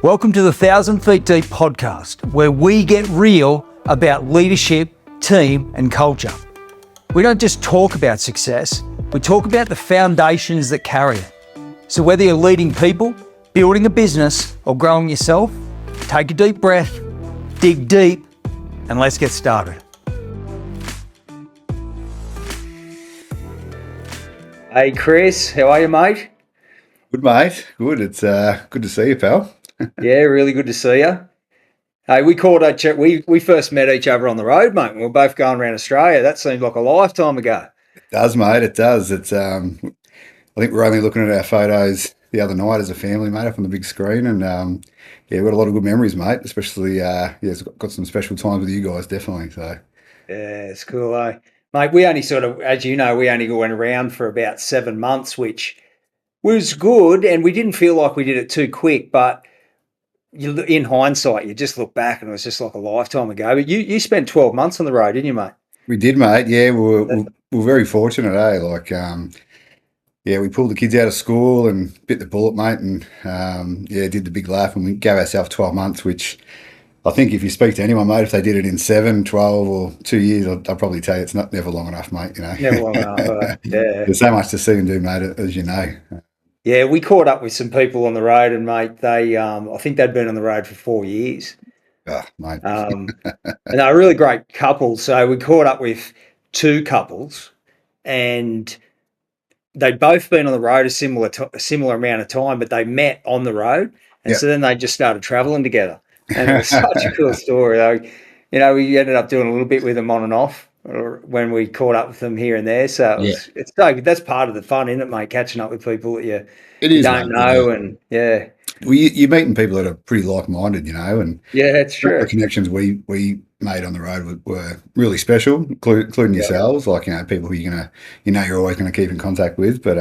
Welcome to the 1,000 Feet Deep podcast, where we get real about leadership, team, and culture. We don't just talk about success, we talk about the foundations that carry it. So whether you're leading people, building a business, or growing yourself, take a deep breath, dig deep, and let's get started. Hey Chris, how are you, mate? Good, mate. Good. It's good to see you, pal. Yeah, really good to see you. Hey, we first met each other on the road, mate. We were both going around Australia. That seemed like a lifetime ago. It does, mate. It does. It's I think we're only looking at our photos the other night as a family, mate, up on the big screen, and yeah, we've got a lot of good memories, mate. Especially it's got some special times with you guys, definitely. So yeah, it's cool, eh? Mate, we only sort of, as you know, we only went around for about 7 months, which was good, and we didn't feel like we did it too quick, but in hindsight, you just look back and it was just like a lifetime ago. But you spent 12 months on the road, didn't you, mate? we did, mate. Yeah, we were very fortunate, eh? Like, yeah, we pulled the kids out of school and bit the bullet, mate, and yeah, did the big laugh, and we gave ourselves 12 months, which I think if you speak to anyone, mate, if they did it in 7, 12 or 2 years, I'll probably tell you it's never long enough, mate, you know. Never long enough, yeah. There's so much to see and do, mate, as you know. Yeah, we caught up with some people on the road, and mate, they I think they'd been on the road for 4 years. Oh, mate. And they're a really great couple. So we caught up with 2 couples, and they'd both been on the road a similar amount of time, but they met on the road, and so then they just started traveling together. And it was such a cool story. You know, we ended up doing a little bit with them on and off when we caught up with them here and there. So it's so good. That's part of the fun, isn't it, mate? Catching up with people that you don't know, and yeah. Well, you're meeting people that are pretty like-minded, you know, and yeah, it's true. The connections we made on the road were really special, including yourselves. Like, you know, people who you're always gonna keep in contact with. But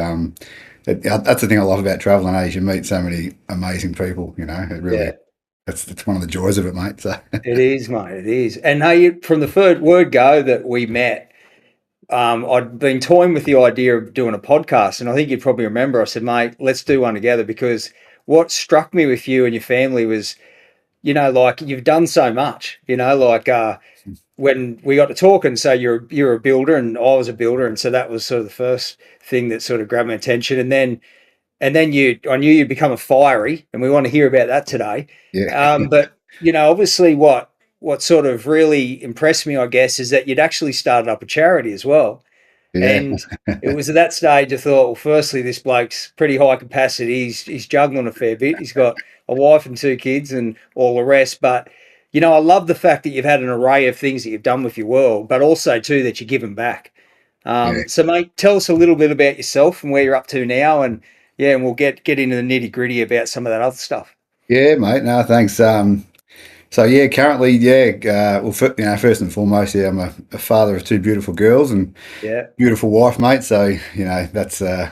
that's the thing I love about traveling. You meet so many amazing people. You know, it really. It's one of the joys of it, mate. So. It is, mate. It is. And hey, from the word go that we met, I'd been toying with the idea of doing a podcast, and I think you'd probably remember. I said, mate, let's do one together, because what struck me with you and your family was, you know, like you've done so much. You know, like when we got to talking, so you're a builder and I was a builder, and so that was sort of the first thing that sort of grabbed my attention, and then I knew you'd become a fiery, and we want to hear about that today. Yeah. But, you know, obviously what sort of really impressed me, I guess, is that you'd actually started up a charity as well. Yeah. And it was at that stage I thought, well, firstly, this bloke's pretty high capacity. He's juggling a fair bit. He's got a wife and 2 kids and all the rest. But, you know, I love the fact that you've had an array of things that you've done with your world, but also, too, that you're giving back. So, mate, tell us a little bit about yourself and where you're up to now, and yeah, and we'll get into the nitty gritty about some of that other stuff. Yeah, mate. No, thanks. So yeah, currently, well, you know, first and foremost, yeah, I'm a father of 2 beautiful girls and beautiful wife, mate. So you know, that's a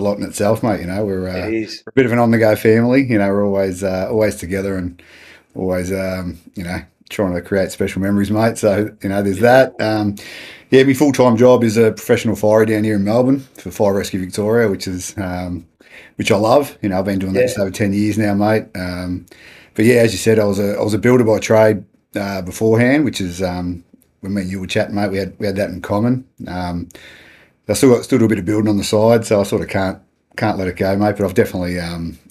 lot in itself, mate. You know, we're a bit of an on-the-go family. You know, we're always together and always you know, trying to create special memories, mate. So you know, there's that. Yeah, my full-time job is a professional fiery down here in Melbourne for Fire Rescue Victoria, which I love. You know, I've been doing that just over 10 years now, mate. But yeah, as you said, I was a builder by trade beforehand, which is when me and you were chatting, mate. We had that in common. I still do a bit of building on the side, so I sort of can't let it go, mate. But I've definitely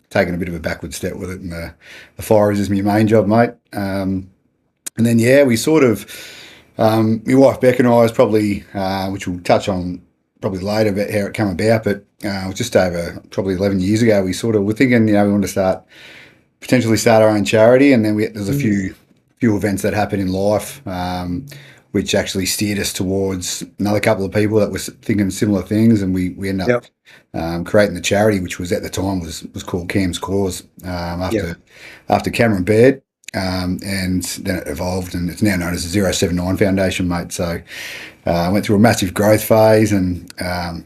taken a bit of a backward step with it, and the fire is my main job, mate. And then yeah, we sort of. My wife Beck and I was probably, which we'll touch on probably later about how it came about, but just over probably 11 years ago, we sort of were thinking, you know, we wanted to potentially start our own charity, and then there's a few events that happened in life, which actually steered us towards another couple of people that was thinking similar things, and we ended up creating the charity, which was at the time was called Cam's Cause, after Cameron Baird. And then it evolved, and it's now known as the Zero79 Foundation, mate. So I went through a massive growth phase, and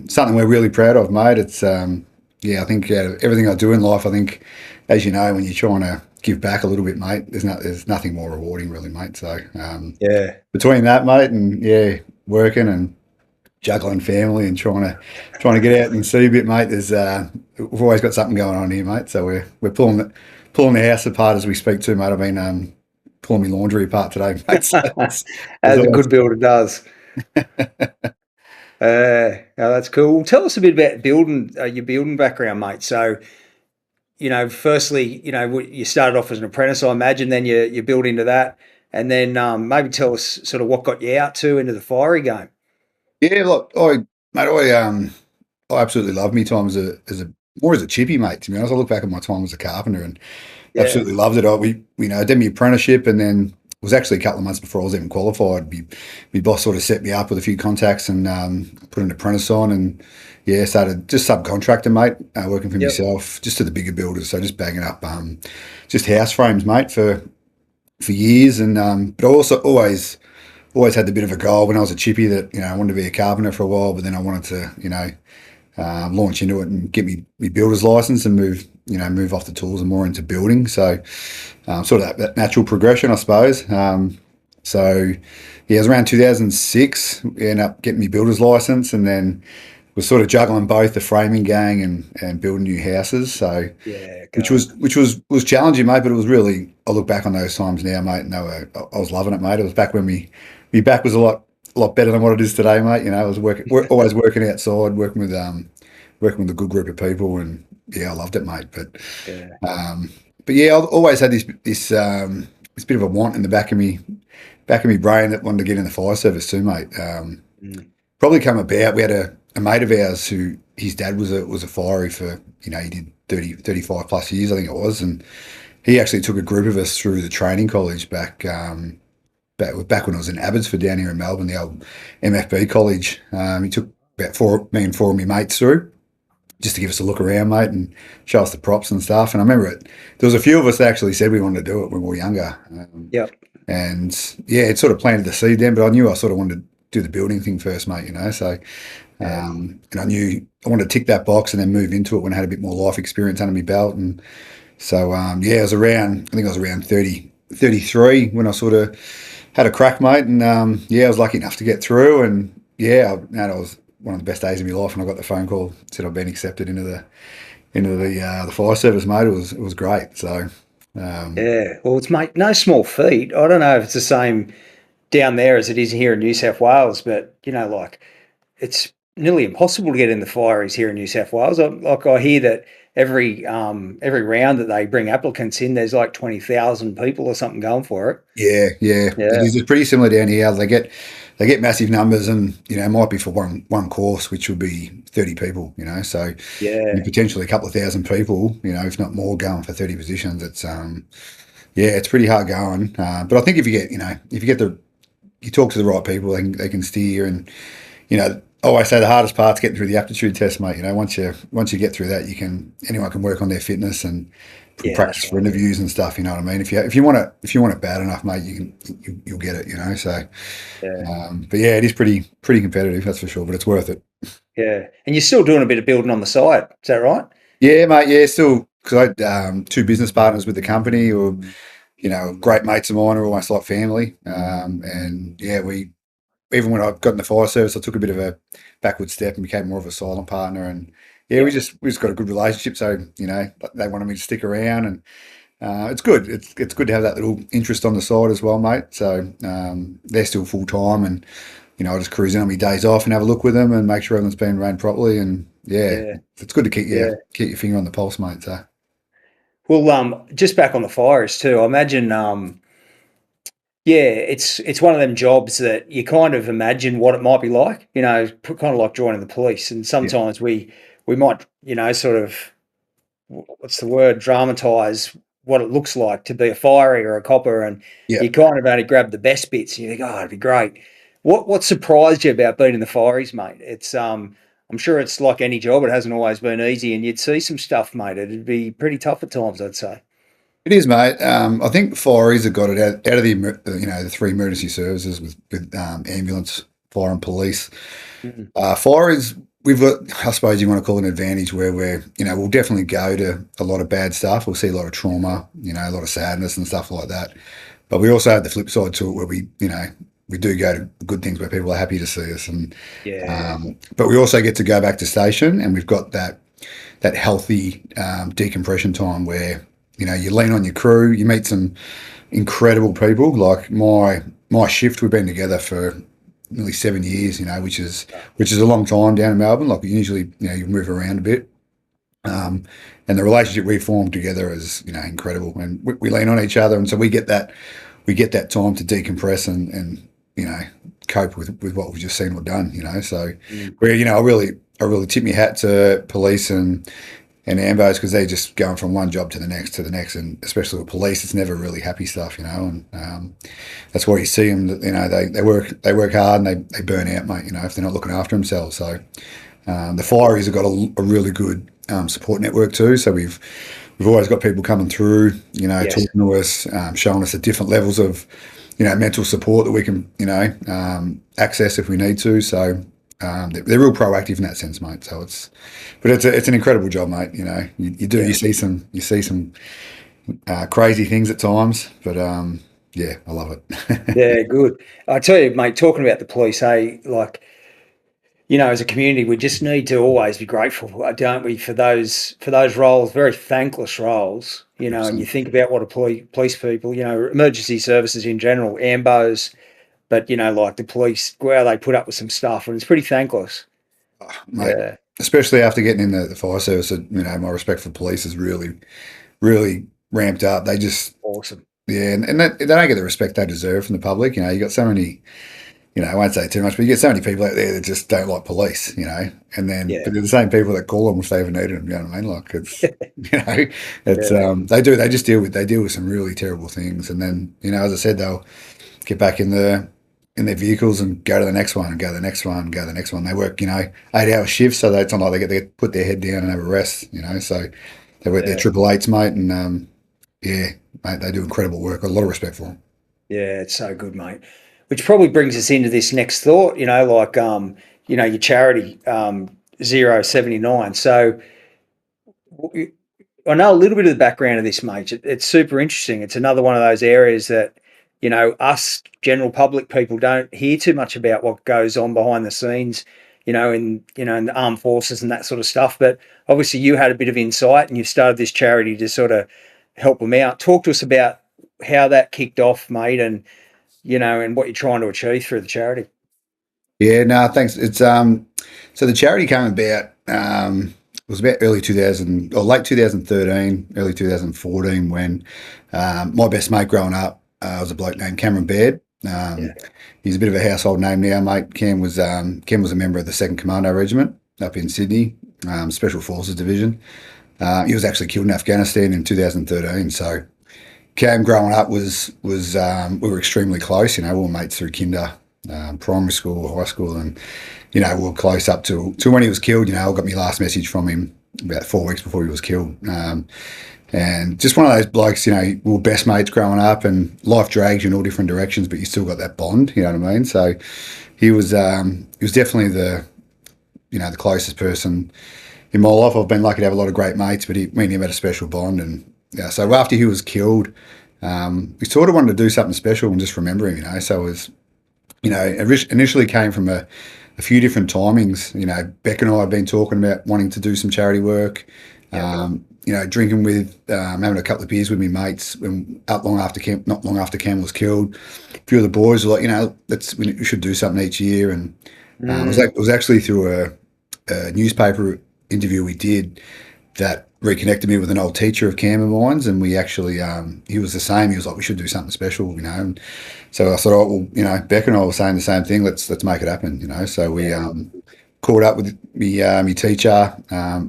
something we're really proud of, mate. It's I think everything I do in life, I think, as you know, when you're trying to give back a little bit, mate, there's nothing more rewarding, really, mate. So between that, mate, and working and juggling family and trying to get out and see a bit, mate, we've always got something going on here, mate. So we're pulling pulling the house apart as we speak too, mate. I've been pulling my laundry apart today, mate. So it's As a always good builder does. No, that's cool. Tell us a bit about building, your building background, mate. So, firstly, you started off as an apprentice, I imagine, then you built into that. And then maybe tell us sort of what got you out to into the fiery game. yeah. Look, I absolutely love me time as a more as a chippy, mate. To be honest, I look back at my time as a carpenter and Yeah. absolutely loved it. I did my apprenticeship, and then it was actually a couple of months before I was even qualified. My boss sort of set me up with a few contacts and put an apprentice on, and yeah, started just subcontracting, mate, working for Yep. myself, just to the bigger builders. So just bagging up just house frames, mate, for years, and but I also always had the bit of a goal when I was a chippy that I wanted to be a carpenter for a while, but then I wanted to launch into it and get me builder's license and move off the tools and more into building. So sort of that natural progression, I suppose. So yeah, it was around 2006. Ended up getting me builder's license, and then was sort of juggling both the framing gang and building new houses. So Yeah. which Go. was challenging, mate. But it was really, I look back on those times now, mate, and I was loving it, mate. It was back when me back was a lot better than what it is today, mate. I was always working outside, working with a good group of people, and yeah, I loved it, mate. Yeah. But yeah, I've always had this bit of a want in the back of me brain that wanted to get in the fire service too, mate. Mm. Probably come about. We had a mate of ours who his dad was a fiery for he did 35 plus years, I think it was, and he actually took a group of us through the training college back when I was in Abbotsford down here in Melbourne, the old MFB college. He took about me and four of my mates through just to give us a look around, mate, and show us the props and stuff. And I remember there was a few of us that actually said we wanted to do it when we were younger. Yep. And yeah, it sort of planted the seed then, but I knew I sort of wanted to do the building thing first, mate, So, Yeah. and I knew I wanted to tick that box and then move into it when I had a bit more life experience under my belt. And so, yeah, I think I was around 30, 33 when I sort of had a crack, mate. And yeah, I was lucky enough to get through. And yeah, that was one of the best days of my life when I got the phone call, said I've been accepted into the fire service, mate. It was great. So, Yeah. Well, it's no small feat. I don't know if it's the same down there as it is here in New South Wales, but it's nearly impossible to get in the fireys here in New South Wales. I hear that every round that they bring applicants in, there's like 20,000 people or something going for it. yeah, it Yeah. is. It's pretty similar down here. They get massive numbers, and it might be for one course, which would be 30 people. So Yeah. potentially a couple of thousand people, if not more, going for 30 positions. It's yeah, it's pretty hard going. But I think if you talk to the right people, they can steer. And I always say the hardest part's getting through the aptitude test, mate. Once you get through that, anyone can work on their fitness and Yeah, practice that's for right. interviews and stuff. You know what I mean? If you want it bad enough, mate, you'll get it. So, Yeah. but yeah, it is pretty competitive, that's for sure. But it's worth it. Yeah. And you're still doing a bit of building on the side. Is that right? Yeah, mate. Yeah, still, because I had two business partners with the company, or great mates of mine, are almost like family. And yeah, even when I got in the fire service, I took a bit of a backward step and became more of a silent partner. And yeah, we Yeah. just got a good relationship. So they wanted me to stick around, and it's good. It's good to have that little interest on the side as well, mate. So they're still full time, and I just cruise in on my days off and have a look with them and make sure everything's being ran properly. And yeah, Yeah. it's good to keep Yeah. your finger on the pulse, mate. So Well, just back on the fires too. I imagine, yeah, it's one of them jobs that you kind of imagine what it might be like. Kind of like joining the police. And yeah, sometimes we might, sort of, what's the word, dramatize what it looks like to be a fiery or a copper, and yeah. you kind of only grab the best bits. And you think, oh, it'd be great. What surprised you about being in the fireys, mate? It's I'm sure it's like any job. It hasn't always been easy, and you'd see some stuff, mate. It'd be pretty tough at times, I'd say. It is, mate. I think fireys have got it out of the three emergency services with ambulance, fire, and police. Mm. Fireys, we've got, I suppose you want to call it an advantage where we'll definitely go to a lot of bad stuff. We'll see a lot of trauma, a lot of sadness and stuff like that. But we also have the flip side to it where we do go to good things where people are happy to see us, and Yeah, but we also get to go back to station, and we've got that healthy decompression time where you lean on your crew, you meet some incredible people. Like my shift, we've been together for nearly 7 years, which is a long time down in Melbourne. Like usually, you move around a bit. And the relationship we formed together is, incredible. And we lean on each other, and so we get that time to decompress and cope with what we've just seen or done. So I really tip my hat to police and ambos, because they're just going from one job to the next, and especially with police, it's never really happy stuff, and that's why you see them. They work hard and they burn out, mate. If they're not looking after themselves. So the fireys have got a really good support network too. So we've always got people coming through, Yes. talking to us, showing us the different levels of mental support that we can access if we need to. So they're real proactive in that sense, mate. So it's an incredible job, mate. You see some crazy things at times, but yeah, I love it. Yeah, good. I tell you, mate, talking about the police, hey, like, as a community, we just need to always be grateful, don't we, for those roles, very thankless roles. And you think about what a police people, emergency services in general, ambos, but like the police, well, they put up with some stuff, and it's pretty thankless. Mate, Yeah, especially after getting in the fire service, my respect for police is really, really ramped up. They just, awesome. yeah, and they don't get the respect they deserve from the public. You got so many, I won't say too much, but you get so many people out there that just don't like police, and then, Yeah, but they're the same people that call them if they ever needed them. You know what I mean? Like it's, yeah, they just deal with some really terrible things. And then, as I said, they'll get back in their vehicles and go to the next one and go to the next one and go to the next one. They work, 8-hour shifts, so it's not like they put their head down and have a rest, so they work their yeah, triple eights, mate, and yeah, mate, they do incredible work. A lot of respect for them. yeah. It's so good, mate. Which probably brings us into this next thought. Like your charity, Zero79. So I know a little bit of the background of this, mate. It's super interesting. It's another one of those areas that, us general public people don't hear too much about what goes on behind the scenes, in the armed forces and that sort of stuff. But obviously you had a bit of insight and you've started this charity to sort of help them out. Talk to us about how that kicked off, mate, and what you're trying to achieve through the charity. Yeah, no, thanks. It's so the charity came about it was about early 2000 or late 2013, early 2014 when my best mate growing up was a bloke named Cameron Baird. Yeah, He's a bit of a household name now, mate. Cam was a member of the 2nd Commando Regiment up in Sydney, Special Forces Division. He was actually killed in Afghanistan in 2013. So Cam growing up was we were extremely close. We were mates through kinder, primary school, high school, and we were close up to when he was killed. I got my last message from him about 4 weeks before he was killed. And just one of those blokes, we were best mates growing up, and life drags you in all different directions, but you still got that bond. You know what I mean? So he was definitely the closest person in my life. I've been lucky to have a lot of great mates, but me and him had a special bond. And yeah, so after he was killed, we sort of wanted to do something special and just remember him. So it was, initially came from a few different timings. Beck and I have been talking about wanting to do some charity work. yeah, Drinking with, having a couple of beers with me mates not long after Cam was killed. A few of the boys were like, we should do something each year. And it was actually through a newspaper interview we did that reconnected me with an old teacher of Cam and mine's, and we actually, he was the same. He was like, we should do something special, And so I thought, oh, well, Beck and I were saying the same thing. Let's make it happen, So we caught up with me teacher,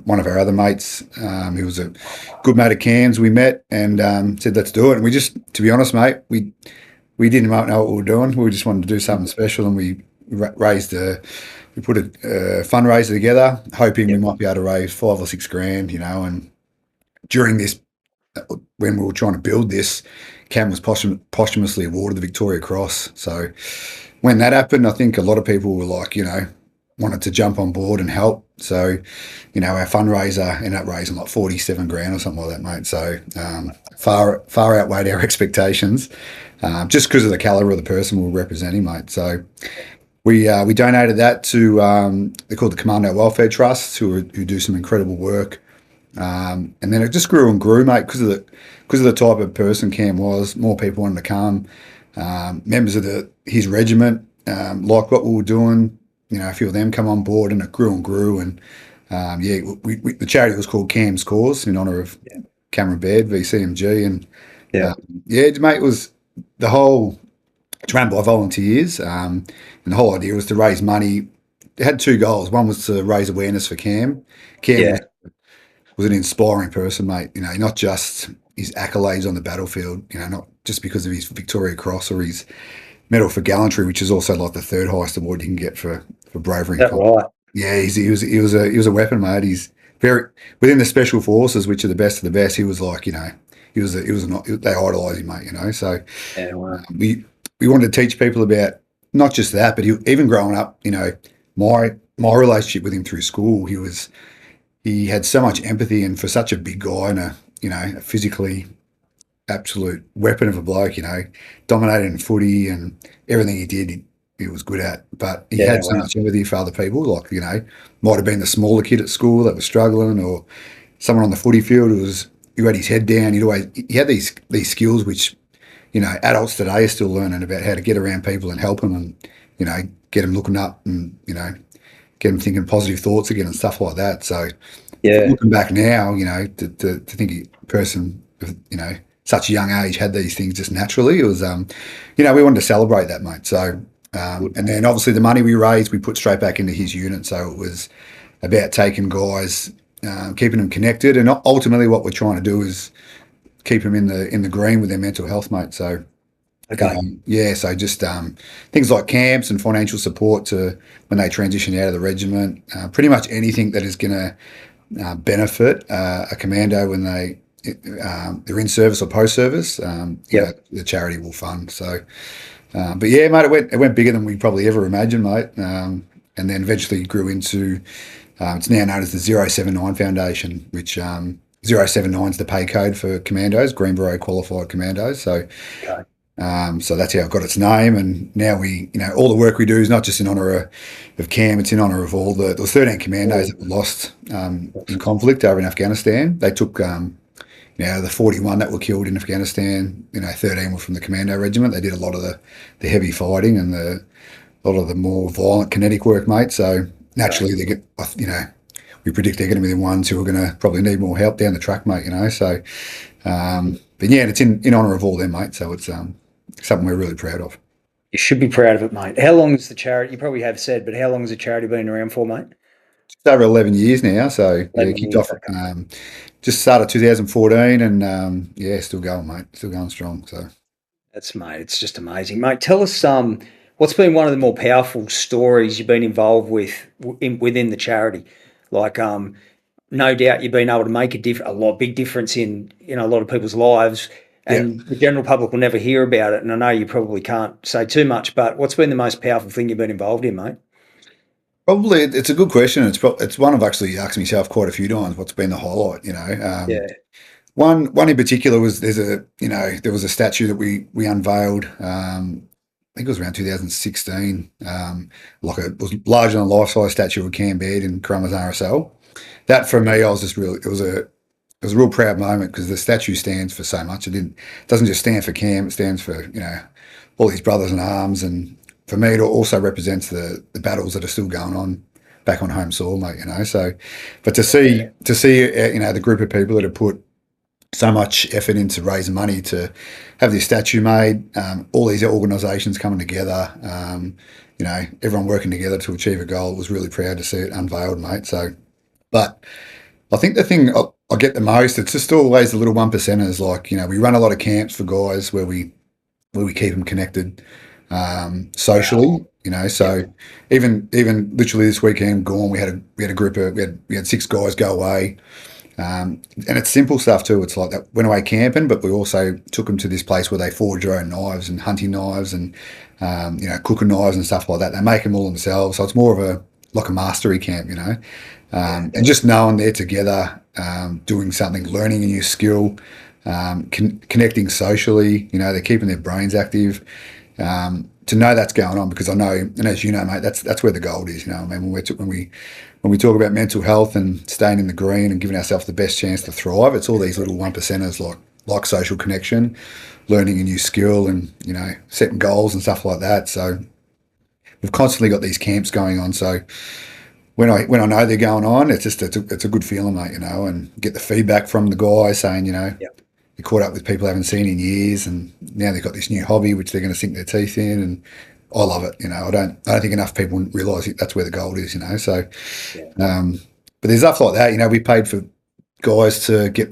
one of our other mates, who was a good mate of Cam's. We met and said, let's do it. And we just, to be honest, mate, we didn't know what we were doing. We just wanted to do something special, and we put a fundraiser together, hoping we might be able to raise 5 or 6 grand, and during this, when we were trying to build this, Cam was posthumously awarded the Victoria Cross. So when that happened, I think a lot of people were like, wanted to jump on board and help. So, our fundraiser ended up raising like 47 grand or something like that, mate. So far outweighed our expectations, just because of the calibre of the person we were representing, mate. So we donated that to they're called the Commando Welfare Trust, who do some incredible work And then it just grew and grew, mate, because of the type of person Cam was. More people wanted to come. Members of his regiment liked what we were doing. You know, a few of them come on board, and it grew and grew. And yeah, the charity was called Cam's Cause in honour of Cameron Baird, VCMG, and Yeah. yeah, mate, it was the whole. It's run by volunteers, and the whole idea was to raise money. It had two goals. One was to raise awareness for Cam. Cam Yeah. was an inspiring person, mate. You know, not just his accolades on the battlefield, you know, not just because of his Victoria Cross or his Medal for Gallantry, which is also like the third highest award you can get for bravery. Is that right? Yeah, he was a weapon, mate. He's very within the special forces, which are the best of the best. He was like, you know, they idolise him, mate. You know, so Yeah. Wow. we wanted to teach people about not just that, but even growing up, you know, my relationship with him through school, he had so much empathy, and for such a big guy and a physically absolute weapon of a bloke, you know, dominated in footy and everything he did, he was good at. But he Yeah. had so Wow. much empathy for other people, like, you know, might have been the smaller kid at school that was struggling, or someone on the footy field who had his head down. He had these skills which, you know, adults today are still learning about how to get around people and help them, and, you know, get them looking up, and, you know, get them thinking positive thoughts again and stuff like that. So Yeah. looking back now, you know, to think a person of, you know, such a young age had these things just naturally, it was, you know, we wanted to celebrate that, mate. So, and then obviously the money we raised, we put straight back into his unit. So it was about taking guys, keeping them connected, and ultimately what we're trying to do is keep them in the green with their mental health, mate. So, Okay. yeah, so just things like camps and financial support to when they transition out of the regiment, pretty much anything that is going to benefit a commando when they're in service or post service. You know, the charity will fund. So, but yeah, mate, it went bigger than we probably ever imagined, mate. And then eventually grew into it's now known as the 079 Foundation, which 079 is the pay code for commandos, Green Beret qualified commandos. So. Okay. So that's how it got its name, and now all the work we do is not just in honour of Cam; it's in honour of all the 13 commandos that were lost in conflict over in Afghanistan. They took, the 41 that were killed in Afghanistan. 13 were from the commando regiment. They did a lot of the heavy fighting and a lot of the more violent kinetic work, mate. So naturally, we predict they're going to be the ones who are going to probably need more help down the track, mate. So, but yeah, it's in honour of all them, mate. So it's something we're really proud of. You should be proud of it, mate. How long has the charity, you probably have said, but how long has the charity been around for, mate? Just over 11 years now. So, yeah, kicked off, just started 2014, and still going, mate. Still going strong. So, Mate, it's just amazing. Mate, tell us what's been one of the more powerful stories you've been involved with within the charity? Like, no doubt you've been able to make a big difference in a lot of people's lives. And the general public will never hear about it. And I know you probably can't say too much, but what's been the most powerful thing you've been involved in, mate? Probably, it's a good question. It's one I've actually asked myself quite a few times. What's been the highlight? One in particular was there was a statue that we unveiled. I think it was around 2016. It was larger than a life-size statue of Cam Baird in Corona's RSL. That for me, it was a real proud moment because the statue stands for so much. It doesn't just stand for Cam; it stands for all his brothers in arms, and for me, it also represents the battles that are still going on back on home soil, mate. So, but to see the group of people that have put so much effort into raising money to have this statue made, all these organisations coming together, everyone working together to achieve a goal. It was really proud to see it unveiled, mate. So, but I think the thing I get the most, it's just always the little 1%ers. Like, we run a lot of camps for guys where we keep them connected socially. So even literally this weekend gone, we had a group of we had 6 guys go away, and it's simple stuff too. It's like that went away camping, but we also took them to this place where they forge their own knives and hunting knives and cooking knives and stuff like that. They make them all themselves, so it's more of a mastery camp, and just knowing they're together, doing something, learning a new skill, connecting socially. They're keeping their brains active. to know that's going on, because I know, and as you know, mate, that's where the gold is. You know, I mean, when we talk about mental health and staying in the green and giving ourselves the best chance to thrive, it's all these little one percenters like social connection, learning a new skill, and setting goals and stuff like that. So we've constantly got these camps going on. So when I know they're going on, it's a good feeling, mate. And get the feedback from the guys saying, Yep. they caught up with people they haven't seen in years, and now they've got this new hobby which they're going to sink their teeth in, and I love it. I don't think enough people realise that's where the gold is. So, Yeah. but there's stuff like that. We paid for guys to get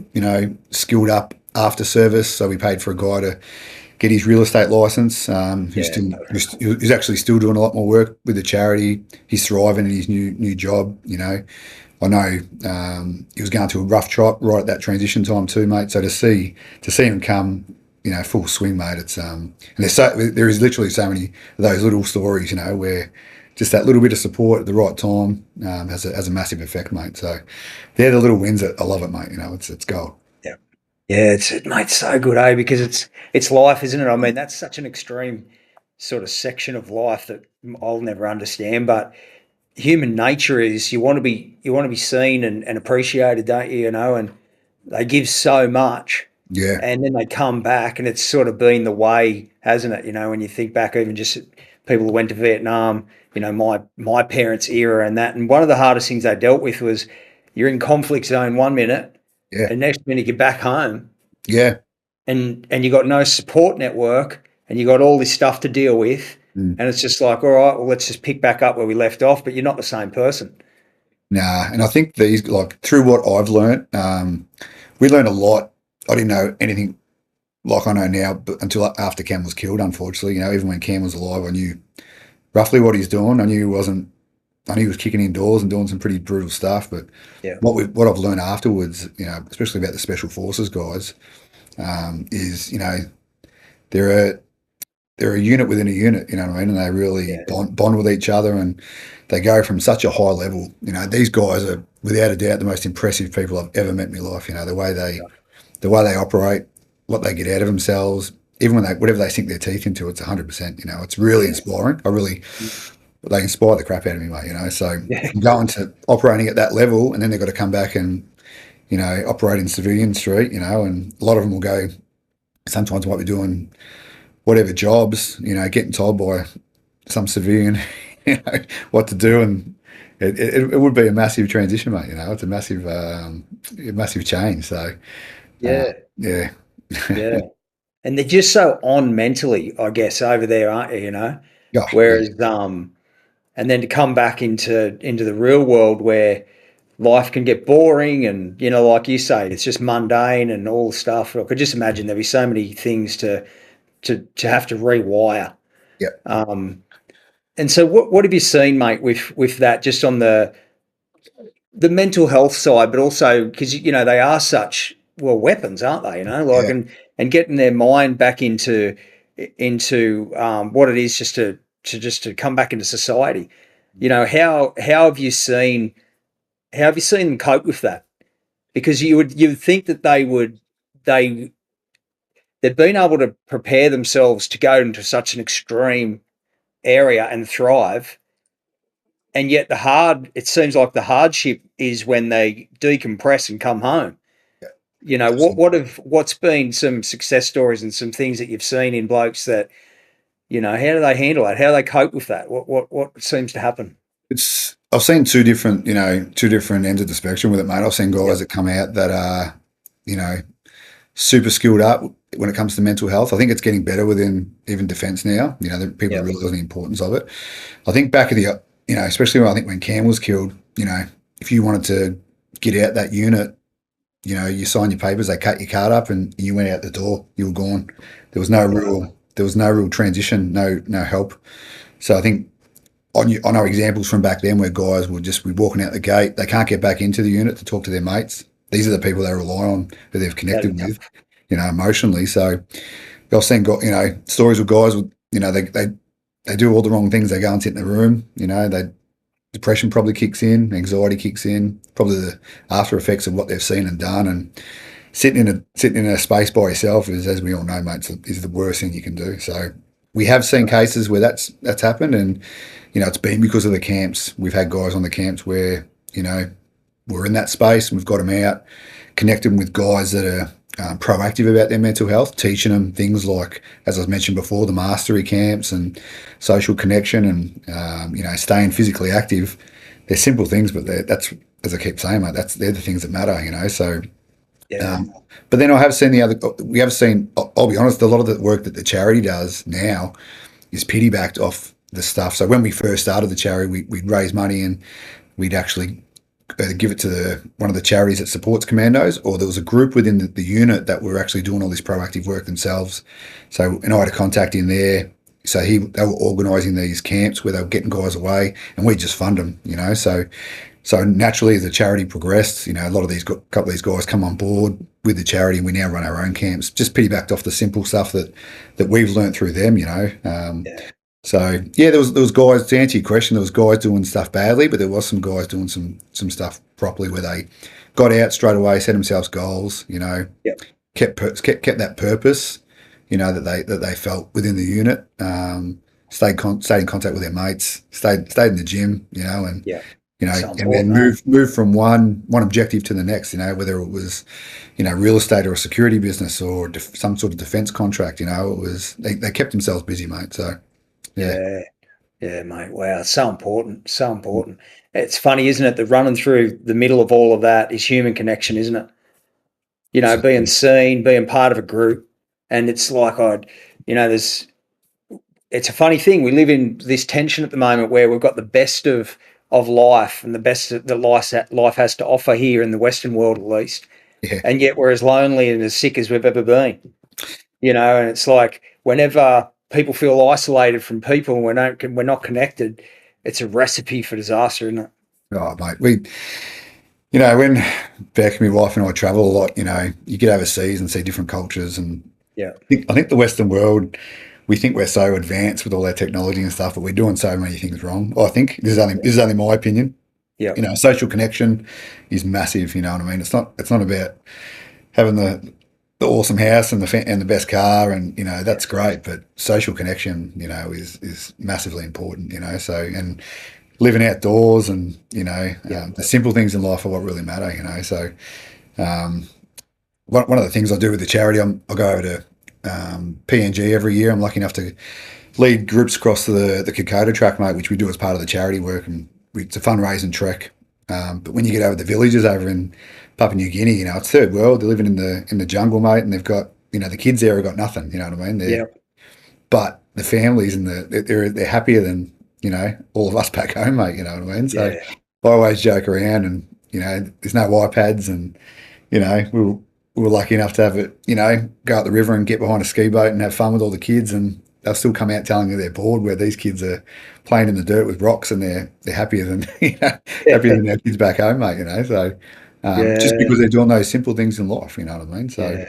skilled up after service, so we paid for a guy to get his real estate license. Who's actually still doing a lot more work with the charity. He's thriving in his new job. I know he was going through a rough trot right at that transition time too, mate. So to see him come, full swing, mate. It's and there is literally so many of those little stories, where just that little bit of support at the right time has a massive effect, mate. So they're the little wins that I love it, mate. It's gold. Yeah. Yeah, it's so good, because it's life, isn't it? I mean, that's such an extreme sort of section of life that I'll never understand, but human nature is you want to be seen and appreciated, don't you? And they give so much, Yeah, and then they come back, and it's sort of been the way, hasn't it? When you think back, even just people who went to Vietnam, my parents' era and that, and one of the hardest things they dealt with was you're in conflict zone 1 minute, yeah, and next minute you're back home, yeah. and you got no support network, and you got all this stuff to deal with, Mm. and it's just like, all right, well, let's just pick back up where we left off, but you're not the same person. Nah, and I think through what I've learned, we learned a lot. I didn't know anything like I know now, but until after Cam was killed, unfortunately. Even when Cam was alive, I knew roughly what he's doing. I knew he wasn't. I knew he was kicking indoors and doing some pretty brutal stuff. But Yeah. what I've learned afterwards, especially about the special forces guys, is they're a unit within a unit. You know what I mean? And they really Yeah. bond with each other, and they go from such a high level. These guys are without a doubt the most impressive people I've ever met in my life. The way they operate, what they get out of themselves, even when whatever they sink their teeth into, it's 100%. It's really Yeah. inspiring. They inspire the crap out of me, mate. So Yeah. from going to operating at that level, and then they've got to come back and operate in civilian street. And a lot of them will go. Sometimes might be doing whatever jobs, getting told by some civilian, what to do, and it would be a massive transition, mate. It's a massive change. So, Yeah. yeah, Yeah. And they're just so on mentally, I guess, over there, aren't you? yeah, Whereas, and then to come back into the real world where life can get boring, and like you say, it's just mundane and all the stuff. I could just imagine there'd be so many things to have to rewire. yeah, And so, what have you seen, mate, with that, just on the mental health side, but also because they are such, well, weapons, aren't they? yeah. And getting their mind back into what it is, just to come back into society. How have you seen them cope with that? Because you would think that they've been able to prepare themselves to go into such an extreme area and thrive, and yet it seems like the hardship is when they decompress and come home. What's been some success stories and some things that you've seen in blokes that, how do they handle it? How do they cope with that? What seems to happen? I've seen two different ends of the spectrum with it, mate. I've seen guys that come out that are, super skilled up when it comes to mental health. I think it's getting better within even defence now. The people are realising the importance of it. I think back of the, especially when Cam was killed, if you wanted to get out that unit, you signed your papers, they cut your card up, and you went out the door. You were gone. There was no real transition, no help. So I think I know examples from back then where guys would just be walking out the gate. They can't get back into the unit to talk to their mates. These are the people they rely on, that they've connected with, emotionally. So I've seen, stories of guys with, they do all the wrong things. They go and sit in the room, depression probably kicks in, anxiety kicks in, probably the after effects of what they've seen and done. And sitting in a space by yourself is, as we all know, mate, is the worst thing you can do. So we have seen cases where that's happened, and it's been because of the camps. We've had guys on the camps where we're in that space and we've got them out, connecting with guys that are proactive about their mental health, teaching them things like, as I mentioned before, the mastery camps and social connection and staying physically active. They're simple things, but that's, as I keep saying, mate, they're the things that matter. So. Yeah. But then we have seen, I'll be honest, a lot of the work that the charity does now is piggybacked off the stuff. So when we first started the charity, we'd raise money and we'd actually either give it to one of the charities that supports commandos, or there was a group within the unit that were actually doing all this proactive work themselves. So, and I had a contact in there. So they were organising these camps where they were getting guys away, and we just fund them. So naturally, as the charity progressed, a lot of couple of these guys come on board with the charity, and we now run our own camps, just piggybacked off the simple stuff that we've learnt through them. So yeah, there was guys, to answer your question, there was guys doing stuff badly, but there was some guys doing some stuff properly where they got out straight away, set themselves goals. Kept that purpose. That they felt within the unit. Stayed in contact with their mates. Stayed in the gym. And and then move from one objective to the next. Whether it was real estate or a security business or some sort of defence contract. It was they kept themselves busy, mate. So. Yeah. Yeah, mate. Wow. So important. So important. It's funny, isn't it? That running through the middle of all of that is human connection, isn't it? Being seen, being part of a group. And it's like it's a funny thing. We live in this tension at the moment where we've got the best of life and the best that life has to offer here in the Western world, at least. Yeah. And yet we're as lonely and as sick as we've ever been. And it's like whenever people feel isolated from people and we're not connected, it's a recipe for disaster, isn't it? Oh, mate, when Beck, my wife, and I travel a lot, you get overseas and see different cultures, and yeah, I think the Western world, we think we're so advanced with all our technology and stuff, but we're doing so many things wrong. I think this is only my opinion. Yeah, social connection is massive. You know what I mean? It's not about having the awesome house and the best car, and that's great, but social connection is massively important. So, and living outdoors and the simple things in life are what really matter. So one of the things I do with the charity, I go over to PNG every year. I'm lucky enough to lead groups across the Kokoda track, mate, which we do as part of the charity work, and it's a fundraising trek. But when you get over the villages over in Papua New Guinea, it's third world. They're living in the jungle, mate, and they've got the kids there have got nothing. You know what I mean? But the families and they're happier than all of us back home, mate. You know what I mean? So I always joke around, and there's no iPads, and we were lucky enough to have it. Go up the river and get behind a ski boat and have fun with all the kids, and they'll still come out telling you they're bored, where these kids are playing in the dirt with rocks, and they're happier than happier than their kids back home, mate. So just because they're doing those simple things in life, you know what I mean? So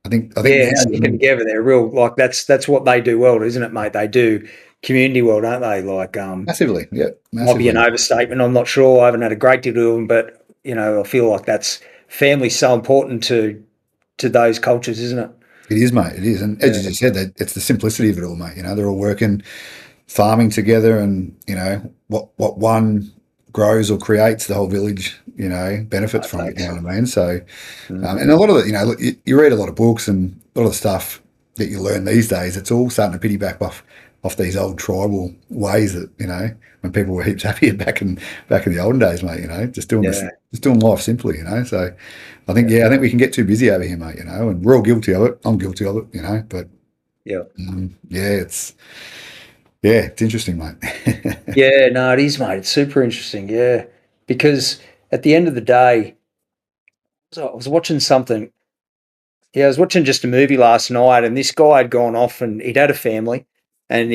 I think sticking together, they're real. Like that's what they do well, isn't it, mate? They do community well, don't they? Like massively, yeah. Might be an overstatement. I'm not sure. I haven't had a great deal of them, but I feel like that's family's so important to those cultures, isn't it? It is, mate. It is, and as you just said, that it's the simplicity of it all, mate. They're all working, farming together, and what one grows or creates, the whole village, benefits from it. You know what I mean? So, and a lot of it, look, you read a lot of books and a lot of stuff that you learn these days. It's all starting to piggyback off these old tribal ways that when people were heaps happier back in the olden days, mate. Just doing life simply. So I think we can get too busy over here, mate. And we're all guilty of it. I'm guilty of it. But it's interesting, mate. Yeah, no, it is, mate. It's super interesting. Yeah, because at the end of the day, I was watching something. Yeah, I was watching just a movie last night, and this guy had gone off, and he'd had a family, and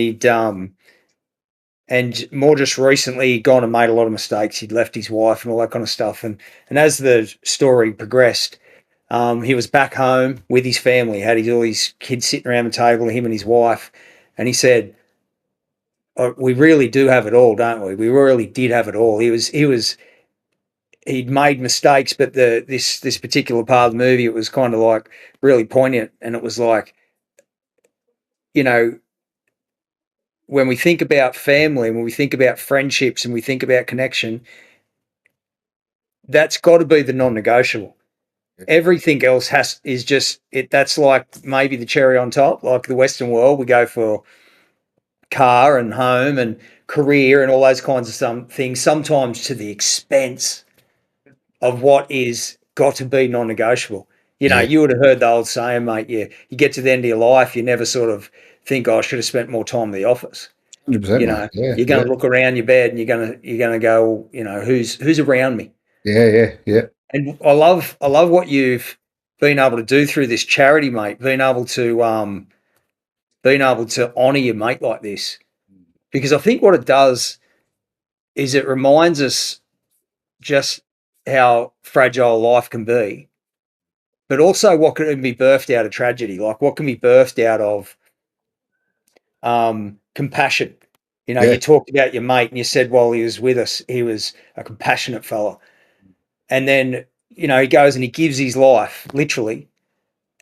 and more just recently he'd gone and made a lot of mistakes. He'd left his wife and all that kind of stuff, and as the story progressed, he was back home with his family, had all his kids sitting around the table, him and his wife, and he said, "Oh, we really do have it all, don't we? We really did have it all." He'd made mistakes, but this particular part of the movie, it was kind of like really poignant, and it was like, when we think about family, when we think about friendships and we think about connection, that's got to be the non-negotiable. Everything else is just it. That's like maybe the cherry on top. Like the Western world, we go for car and home and career and all those kinds of some things, sometimes to the expense of what is got to be non-negotiable. You know, Yeah, you would have heard the old saying, mate. You get to the end of your life, you never sort of think, "Oh, I should have spent more time in the office." 100%, You mate. know, Yeah, you're going yeah, to look around your bed and you're going to go, you know, who's around me. yeah, yeah, yeah, And I love what you've been able to do through this charity, mate. Being able to honour your mate like this, because I think what it does is it reminds us just how fragile life can be, but also what can be birthed out of tragedy, like what can be birthed out of compassion. You know, yeah, you talked about your mate and you said while he was with us, he was a compassionate fella. And then, you know, he goes and he gives his life, literally,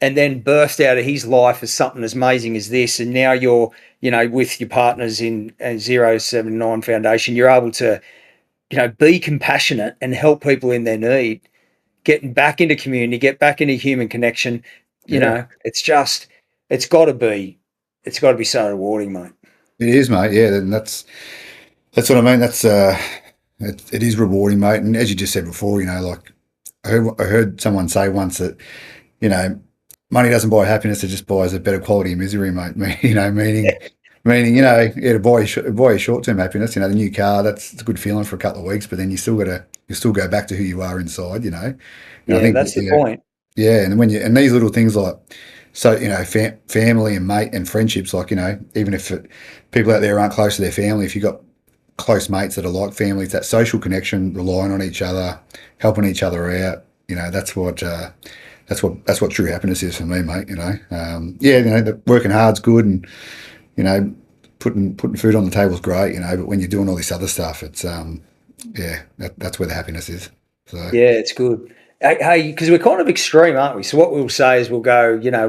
and then burst out of his life as something as amazing as this. And now you're, you know, with your partners in Zero79 Foundation, you're able to, you know, be compassionate and help people in their need, getting back into community, get back into human connection. You yeah. know, it's got to be, it's got to be so rewarding, mate. It is, mate. Yeah, and that's what I mean. It is rewarding, mate. And as you just said before, you know, like I heard someone say once that, you know, money doesn't buy happiness; it just buys a better quality of misery, mate. You know, meaning, you know, yeah, to buy you short term happiness. You know, the new car, it's a good feeling for a couple of weeks, but then you still go back to who you are inside. You know, and I Yeah, think, that's the yeah, point. yeah, and when you and these little things like, so you know, family and mate and friendships, like, you know, even if people out there aren't close to their family, if you've got close mates that are like family, it's that social connection, relying on each other, helping each other out. You know, that's what true happiness is for me, mate. You know, yeah, you know, working hard's good, and you know, putting food on the table is great. You know, but when you're doing all this other stuff, it's yeah, that's where the happiness is. So Yeah, it's good. Hey, because we're kind of extreme, aren't we? So what we'll say is we'll go, you know,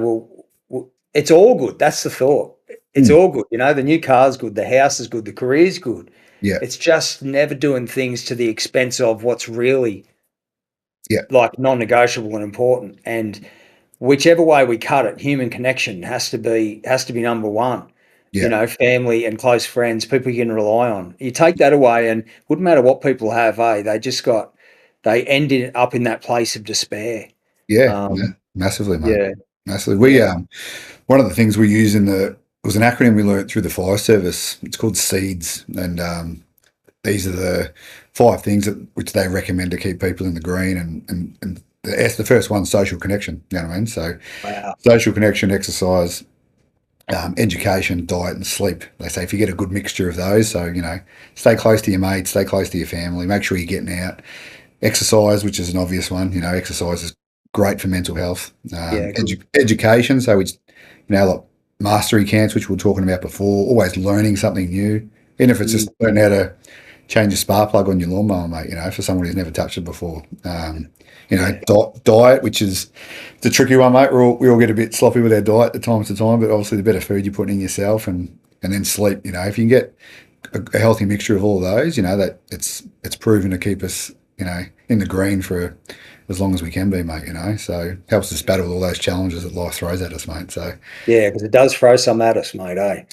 we'll it's all good. That's the thought. It's mm, all good. You know, the new car's good, the house is good, the career's good. yeah, It's just never doing things to the expense of what's really yeah, like non-negotiable and important. And whichever way we cut it, human connection has to be number one. You yeah, know, family and close friends, people you can rely on. You take that away, and wouldn't matter what people have, they ended up in that place of despair. yeah, Um, massively, mate, yeah, massively. We yeah, one of the things we use in the it was an acronym we learned through the fire service. It's called SEEDS, and these are the 5 things which they recommend to keep people in the green. And the first one, social connection. You know what I mean? So wow, social connection, exercise, education, diet, and sleep. They say if you get a good mixture of those, so you know, stay close to your mates, stay close to your family, make sure you're getting out. Exercise, which is an obvious one. You know, exercise is great for mental health. yeah, good. Education, so it's, you know, like mastery camps, which we were talking about before. Always learning something new, even if it's Mm, just learning how to change a spark plug on your lawnmower, mate. You know, for someone who's never touched it before. You know, yeah, diet, which is the tricky one, mate. We all get a bit sloppy with our diet at times to time, but obviously the better food you're putting in yourself, and then sleep. You know, if you can get a healthy mixture of all those, you know, that it's proven to keep us, you know, in the green for as long as we can be, mate. You know, so helps us battle all those challenges that life throws at us, mate. So yeah, because it does throw some at us, mate. Eh?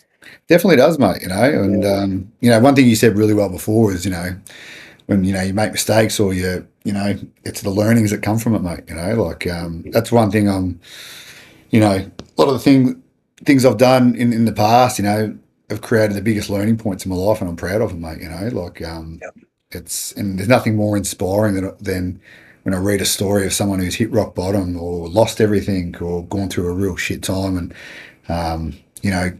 definitely does, mate. You know, and Yeah, you know, one thing you said really well before is, you know, when you know you make mistakes or you know, it's the learnings that come from it, mate. You know, like that's one thing you know, a lot of the things I've done in the past, you know, have created the biggest learning points in my life, and I'm proud of them, mate. You know, like yep, and there's nothing more inspiring than when I read a story of someone who's hit rock bottom or lost everything or gone through a real shit time, and you know,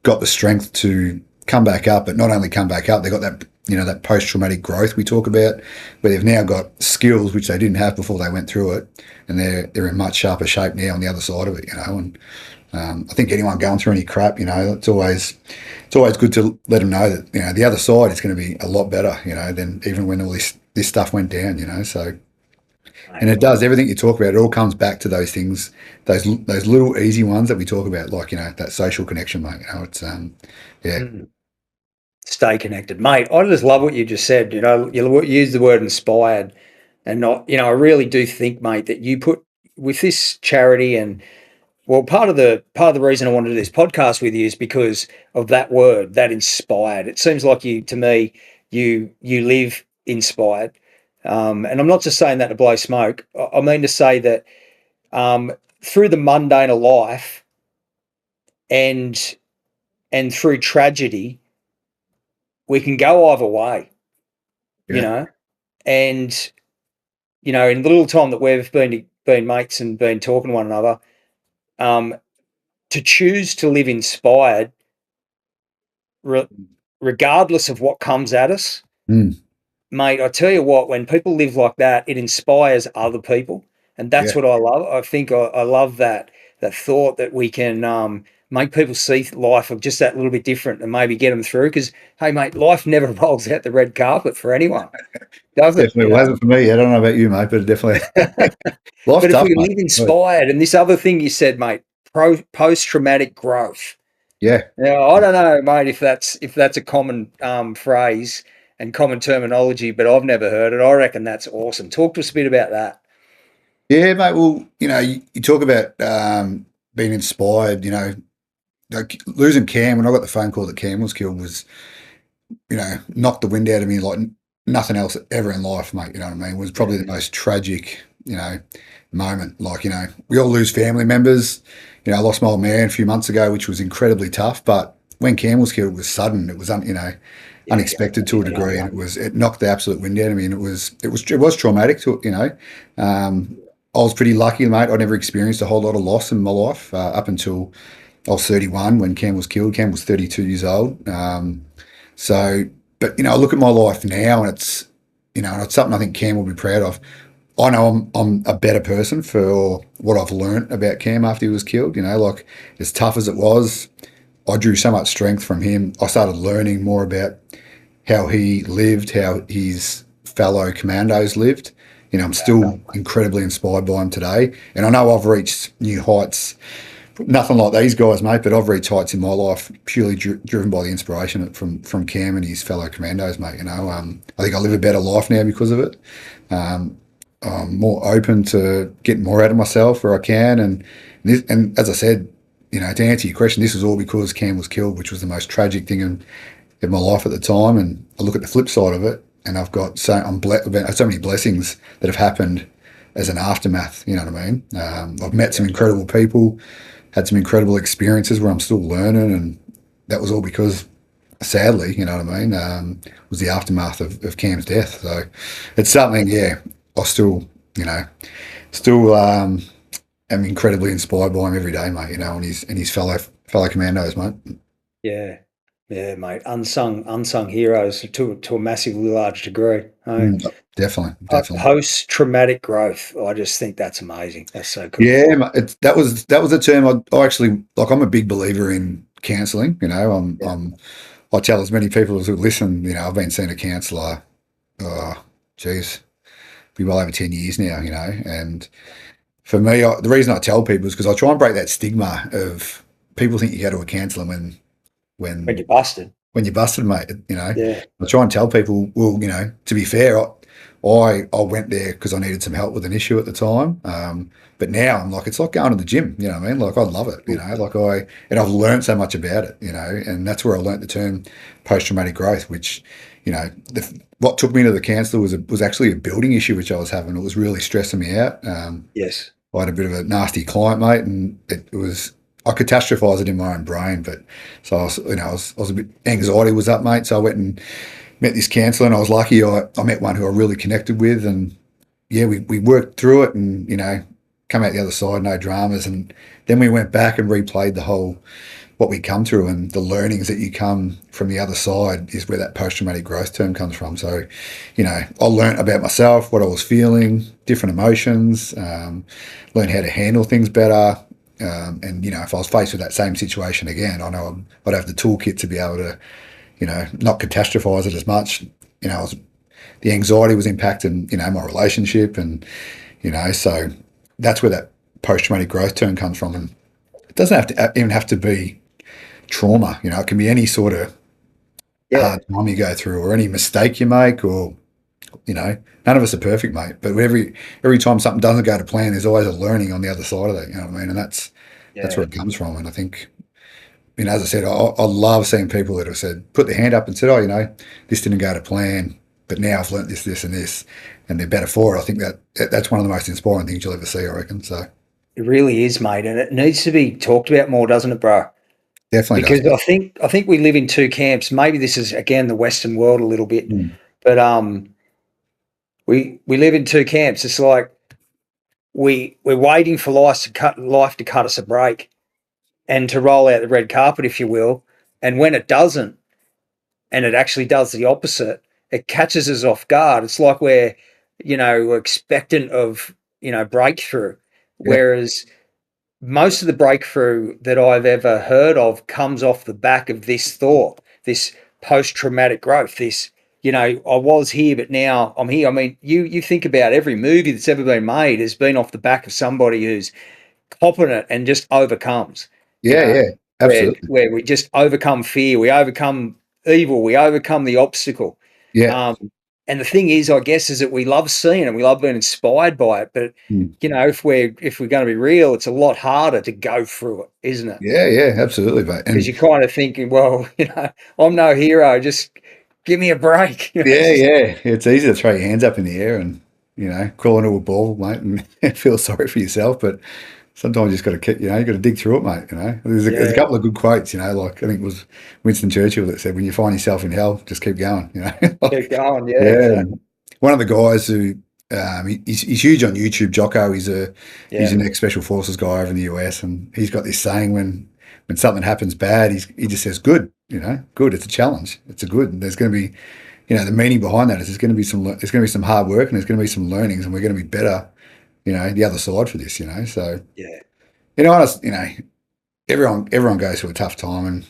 got the strength to come back up, but not only come back up, they got that, you know, that post-traumatic growth we talk about, where they've now got skills which they didn't have before they went through it, and they're in much sharper shape now on the other side of it, you know. And I think anyone going through any crap, you know, it's always good to let them know that, you know, the other side is going to be a lot better, you know, than even when all this stuff went down, you know. So, and mate. it does everything you talk about. It all comes back to those things, those little easy ones that we talk about, like, you know, that social connection, mate. You know, it's yeah, Mm. stay connected, mate. I just love what you just said. You know, you use the word inspired, and not. You know, I really do think, mate, that you put with this charity and well, part of the reason I wanted to do this podcast with you is because of that word, that inspired. It seems like you, to me, you live inspired, and I'm not just saying that to blow smoke. I mean to say that through the mundane of life and through tragedy, we can go either way, you Yeah. know. And you know, in the little time that we've been mates and been talking to one another, um, to choose to live inspired re- regardless of what comes at us, Mm. mate, I tell you what, when people live like that, it inspires other people. And that's Yeah. what I love. I think I love that thought that we can make people see life of just that little bit different and maybe get them through. Because, hey, mate, life never rolls out the red carpet for anyone, does it? Definitely You know? wasn't for me. I don't know about you, mate, but it definitely life's But if tough, we can mate. live Really. inspired, and this other thing you said, mate, post traumatic growth. Yeah. Now, I don't know, mate, if that's a common phrase and common terminology, but I've never heard it. I reckon that's awesome. Talk to us a bit about that. Yeah, mate. Well, you talk about being inspired, like losing Cam, when I got the phone call that Cam was killed was, knocked the wind out of me like nothing else ever in life, mate. You know what I mean? It was probably the most tragic, moment. Like, we all lose family members. I lost my old man a few months ago, which was incredibly tough. But when Cam was killed, it was sudden. It was, Yeah, unexpected to a degree, and it knocked the absolute wind out of me. And it was traumatic to. I was pretty lucky, mate. I never experienced a whole lot of loss in my life up until I was 31 when Cam was killed. Cam was 32 years old. So, but I look at my life now, and it's something I think Cam will be proud of. I know I'm a better person for what I've learnt about Cam after he was killed. Like as tough as it was, I drew so much strength from him. I started learning more about how he lived, how his fellow commandos lived. I'm still incredibly inspired by him today, and I know I've reached new heights. Nothing like these guys, mate, but I've reached heights in my life purely driven by the inspiration from Cam and his fellow commandos, mate. I think I live a better life now because of it. I'm more open to getting more out of myself where I can, and as I said, to answer your question, this was all because Cam was killed, which was the most tragic thing in my life at the time. And I look at the flip side of it, and I've got so many blessings that have happened as an aftermath. You know what I mean? I've met some incredible people, had some incredible experiences where I'm still learning, and that was all because, sadly, you know what I mean, was the aftermath of Cam's death. So it's something, yeah, I still, am incredibly inspired by him every day, mate. And his fellow commandos, mate. Yeah, yeah, mate. Unsung heroes to a massively large degree. Hey? Definitely. Post traumatic growth. I just think that's amazing. That's so cool. Yeah, that was a term I actually like. I'm a big believer in counselling. I tell as many people as who listen. I've been seeing a counsellor. Oh, geez, be well over 10 years now. And for me, the reason I tell people is because I try and break that stigma of people think you go to a counsellor When when you're busted. when you're busted, mate. Yeah. I try and tell people, well, to be fair, I went there because I needed some help with an issue at the time. But now I'm like, it's like going to the gym. You know what I mean? Like I love it. And I've learned so much about it. And that's where I learned the term post-traumatic growth, which, what took me to the counsellor was actually a building issue which I was having. It was really stressing me out. Yes. I had a bit of a nasty client, mate, and I catastrophised it in my own brain. But so I was a bit, anxiety was up, mate. So I went and met this counsellor, and I was lucky. I met one who I really connected with, and yeah, we worked through it, and come out the other side, no dramas. And then we went back and replayed the whole what we come through, and the learnings that you come from the other side is where that post-traumatic growth term comes from. So, I learned about myself, what I was feeling, different emotions, learned how to handle things better. And if I was faced with that same situation again, I know I'd have the toolkit to be able to, not catastrophize it as much. The anxiety was impacting, my relationship, and so that's where that post-traumatic growth term comes from. And it doesn't even have to be trauma. It can be any sort of Yeah. hard time you go through or any mistake you make, or none of us are perfect, mate. But every time something doesn't go to plan, there's always a learning on the other side of that. You know what I mean? And that's where Yeah. it comes from. And I think, as I said, I love seeing people that have said, put their hand up and said, oh, this didn't go to plan, but now I've learnt this, this, and this, and they're better for it. I think that's one of the most inspiring things you'll ever see, I reckon. So It really is, mate. And it needs to be talked about more, doesn't it, bro? definitely does, Because mate. I think we live in two camps. Maybe this is again the Western world a little bit, Mm. but we live in two camps. It's like we're waiting for life to cut us a break and to roll out the red carpet, if you will. And when it doesn't, and it actually does the opposite, it catches us off guard. It's like we're expectant of breakthrough, Yeah, whereas most of the breakthrough that I've ever heard of comes off the back of this thought, this post-traumatic growth, I was here, but now I'm here. I mean, you think about every movie that's ever been made has been off the back of somebody who's competent and just overcomes, you yeah, know, yeah, where absolutely. where we just overcome fear, we overcome evil, we overcome the obstacle. Yeah. Um, and the thing is, I guess, is that we love seeing it, we love being inspired by it, but Mm. if we're going to be real, it's a lot harder to go through it, isn't it? Yeah, yeah, absolutely, mate. Because And you're kind of thinking, well, I'm no hero. Just give me a break. yeah, Just yeah, it's easy to throw your hands up in the air and crawl into a ball, mate, and feel sorry for yourself. But sometimes you just got to keep, you got to dig through it, mate. There's a yeah, couple of good quotes. Like I think it was Winston Churchill that said, "When you find yourself in hell, just keep going." keep going. Yeah, Yeah. exactly. And one of the guys who he's huge on YouTube, Jocko. He's Yeah, an ex special forces guy over in the US, and he's got this saying when something happens bad, he just says, "Good." Good. It's a challenge. It's a good. And there's going to be, the meaning behind that is there's going to be some hard work and there's going to be some learnings, and we're going to be better. The other side for this. So yeah, honest, everyone goes through a tough time, and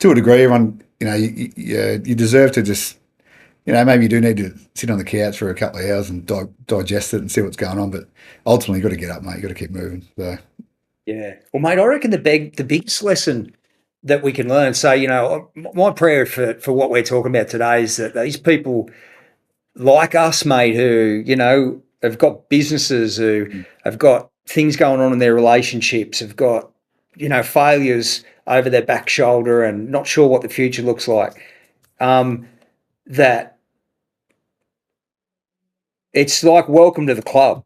to a degree, everyone, you deserve to just maybe you do need to sit on the couch for a couple of hours and digest it and see what's going on. But ultimately, you got to get up, mate. You got to keep moving. So, yeah. Well, mate, I reckon the biggest lesson that we can learn. So, my prayer for what we're talking about today is that these people like us, mate, who have got businesses, who have got things going on in their relationships, have got failures over their back shoulder, and not sure what the future looks like. That it's like welcome to the club.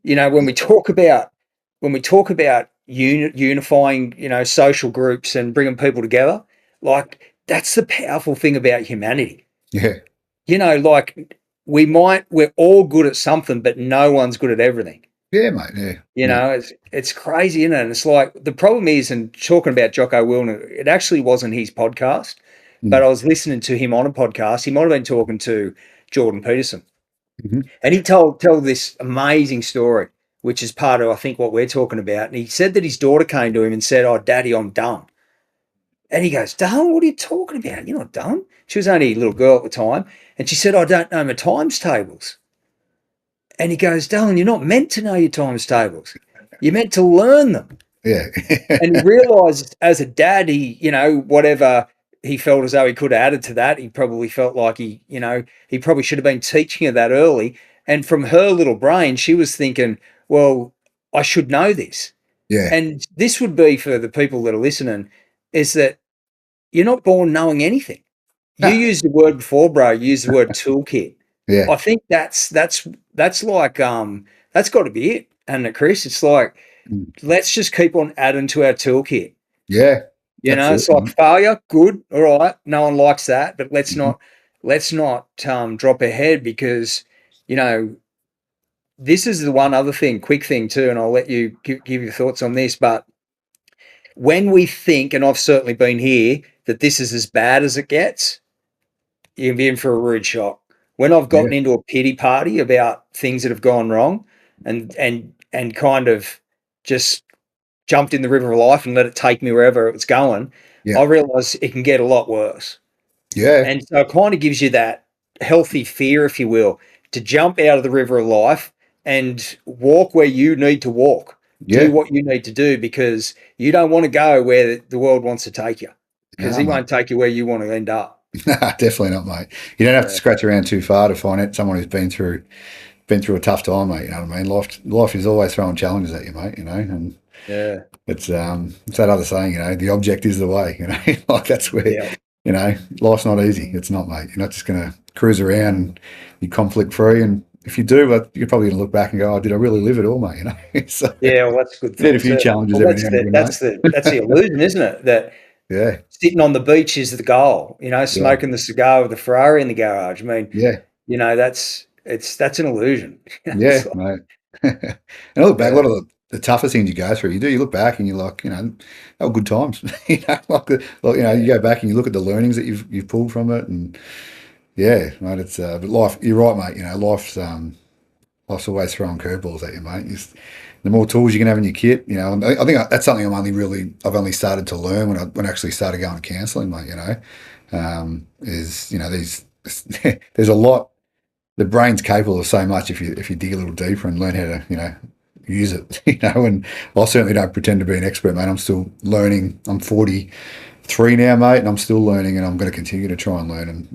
When we talk about unifying, social groups and bringing people together, like that's the powerful thing about humanity. yeah, Like we're all good at something, but no one's good at everything. yeah, mate. Yeah, yeah, It's crazy, isn't it? And it's like the problem is, and talking about Jocko Willner, it actually wasn't his podcast, but mm, I was listening to him on a podcast. He might have been talking to Jordan Peterson. hmm, And he told this amazing story, which is part of, I think, what we're talking about. And he said that his daughter came to him and said, "Oh, Daddy, I'm done." And he goes, "Done? What are you talking about? You're not done." She was only a little girl at the time. And she said, "I don't know my times tables." And he goes, "Darling, you're not meant to know your times tables. You're meant to learn them." yeah, And he realized as a dad, whatever he felt as though he could have added to that, he probably felt like he probably should have been teaching her that early. And from her little brain, she was thinking, well, I should know this. yeah, And this would be for the people that are listening, is that you're not born knowing anything. You no, used the word before, bro. You used the word toolkit. yeah, I think that's like that's got to be it, and Chris, it's like mm, let's just keep on adding to our toolkit. yeah, It's absolutely, like mate. failure, good, all right. No one likes that, but let's Mhm. not drop ahead because you know this is the one other thing, quick thing too, and I'll let you give your thoughts on this. But when we think, and I've certainly been here, that this is as bad as it gets, you can be in for a rude shock. When I've Yeah, gotten into a pity party about things that have gone wrong, and kind of just jumped in the river of life and let it take me wherever it was going, yeah, I realize it can get a lot worse. yeah, And so it kind of gives you that healthy fear, if you will, to jump out of the river of life and walk where you need to walk, do yeah. what you need to do, because you don't want to go where the world wants to take you, because No, he mate. won't take you where you want to end up. Nah, definitely not, mate. You don't have to Yeah, scratch around too far to find it. Someone who's been through a tough time, mate. You know what I mean? Life is always throwing challenges at you, mate. You know, and yeah, it's that other saying, you know, the object is the way. You know, like that's where, yeah, you know, life's not easy. It's not, mate. You're not just going to cruise around and be conflict free. And if you do, well, you're probably going to look back and go, "Oh, did I really live it all, mate?" You know, so yeah. Well, that's a good you need a thought few too. challenges Well, every now and again, mate. that's the illusion, isn't it? That Yeah, sitting on the beach is the goal. You know, yeah, smoking the cigar with the Ferrari in the garage. I mean, yeah. you know, that's an illusion. Yeah, It's like, mate. And I look back, a lot yeah, of the toughest things you go through, you look back and you're like, you know, they were good times. You know, like, you know, you yeah, go back and you look at the learnings that you've pulled from it, and yeah, mate, it's but life. You're right, mate. You know, life's always throwing curveballs at you, mate. The more tools you can have in your kit, you know, and I think that's something I've only started to learn when I actually started going to counselling, mate. You know, is you know there's a lot the brain's capable of so much if you dig a little deeper and learn how to use it. And I certainly don't pretend to be an expert, mate. I'm still learning. I'm 43 now, mate, and I'm still learning, and I'm going to continue to try and learn. And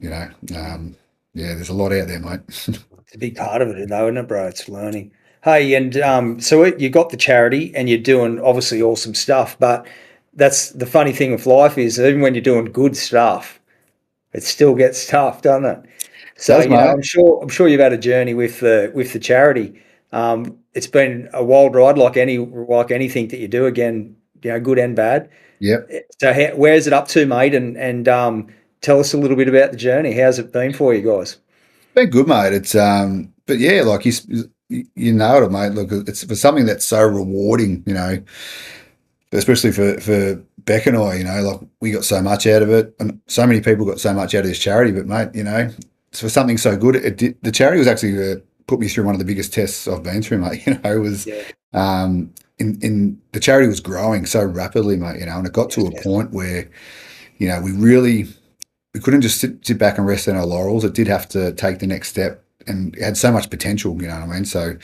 yeah, there's a lot out there, mate. it's a big part of it, though, isn't it, bro? It's learning. Hey, and so you got the charity, and you're doing obviously awesome stuff. But that's the funny thing with life is even when you're doing good stuff, it still gets tough, doesn't it? So, Does, you know, mate? I'm sure you've had a journey with the charity. It's been a wild ride, like anything that you do. Again, you know, good and bad. Yep. So, where's it up to, mate? And tell us a little bit about the journey. How's it been for you guys? Been good, mate. It's but yeah, like you nailed it, mate. Look, it's for something that's so rewarding, especially for Beck and I, like we got so much out of it, and so many people got so much out of this charity. But mate, it's for something so good. The charity was actually put me through one of the biggest tests I've been through, mate. It was Yeah, in the charity was growing so rapidly, mate. And it got to a yeah, point where we couldn't just sit back and rest on our laurels. It did have to take the next step, and it had so much potential. You know what I mean? So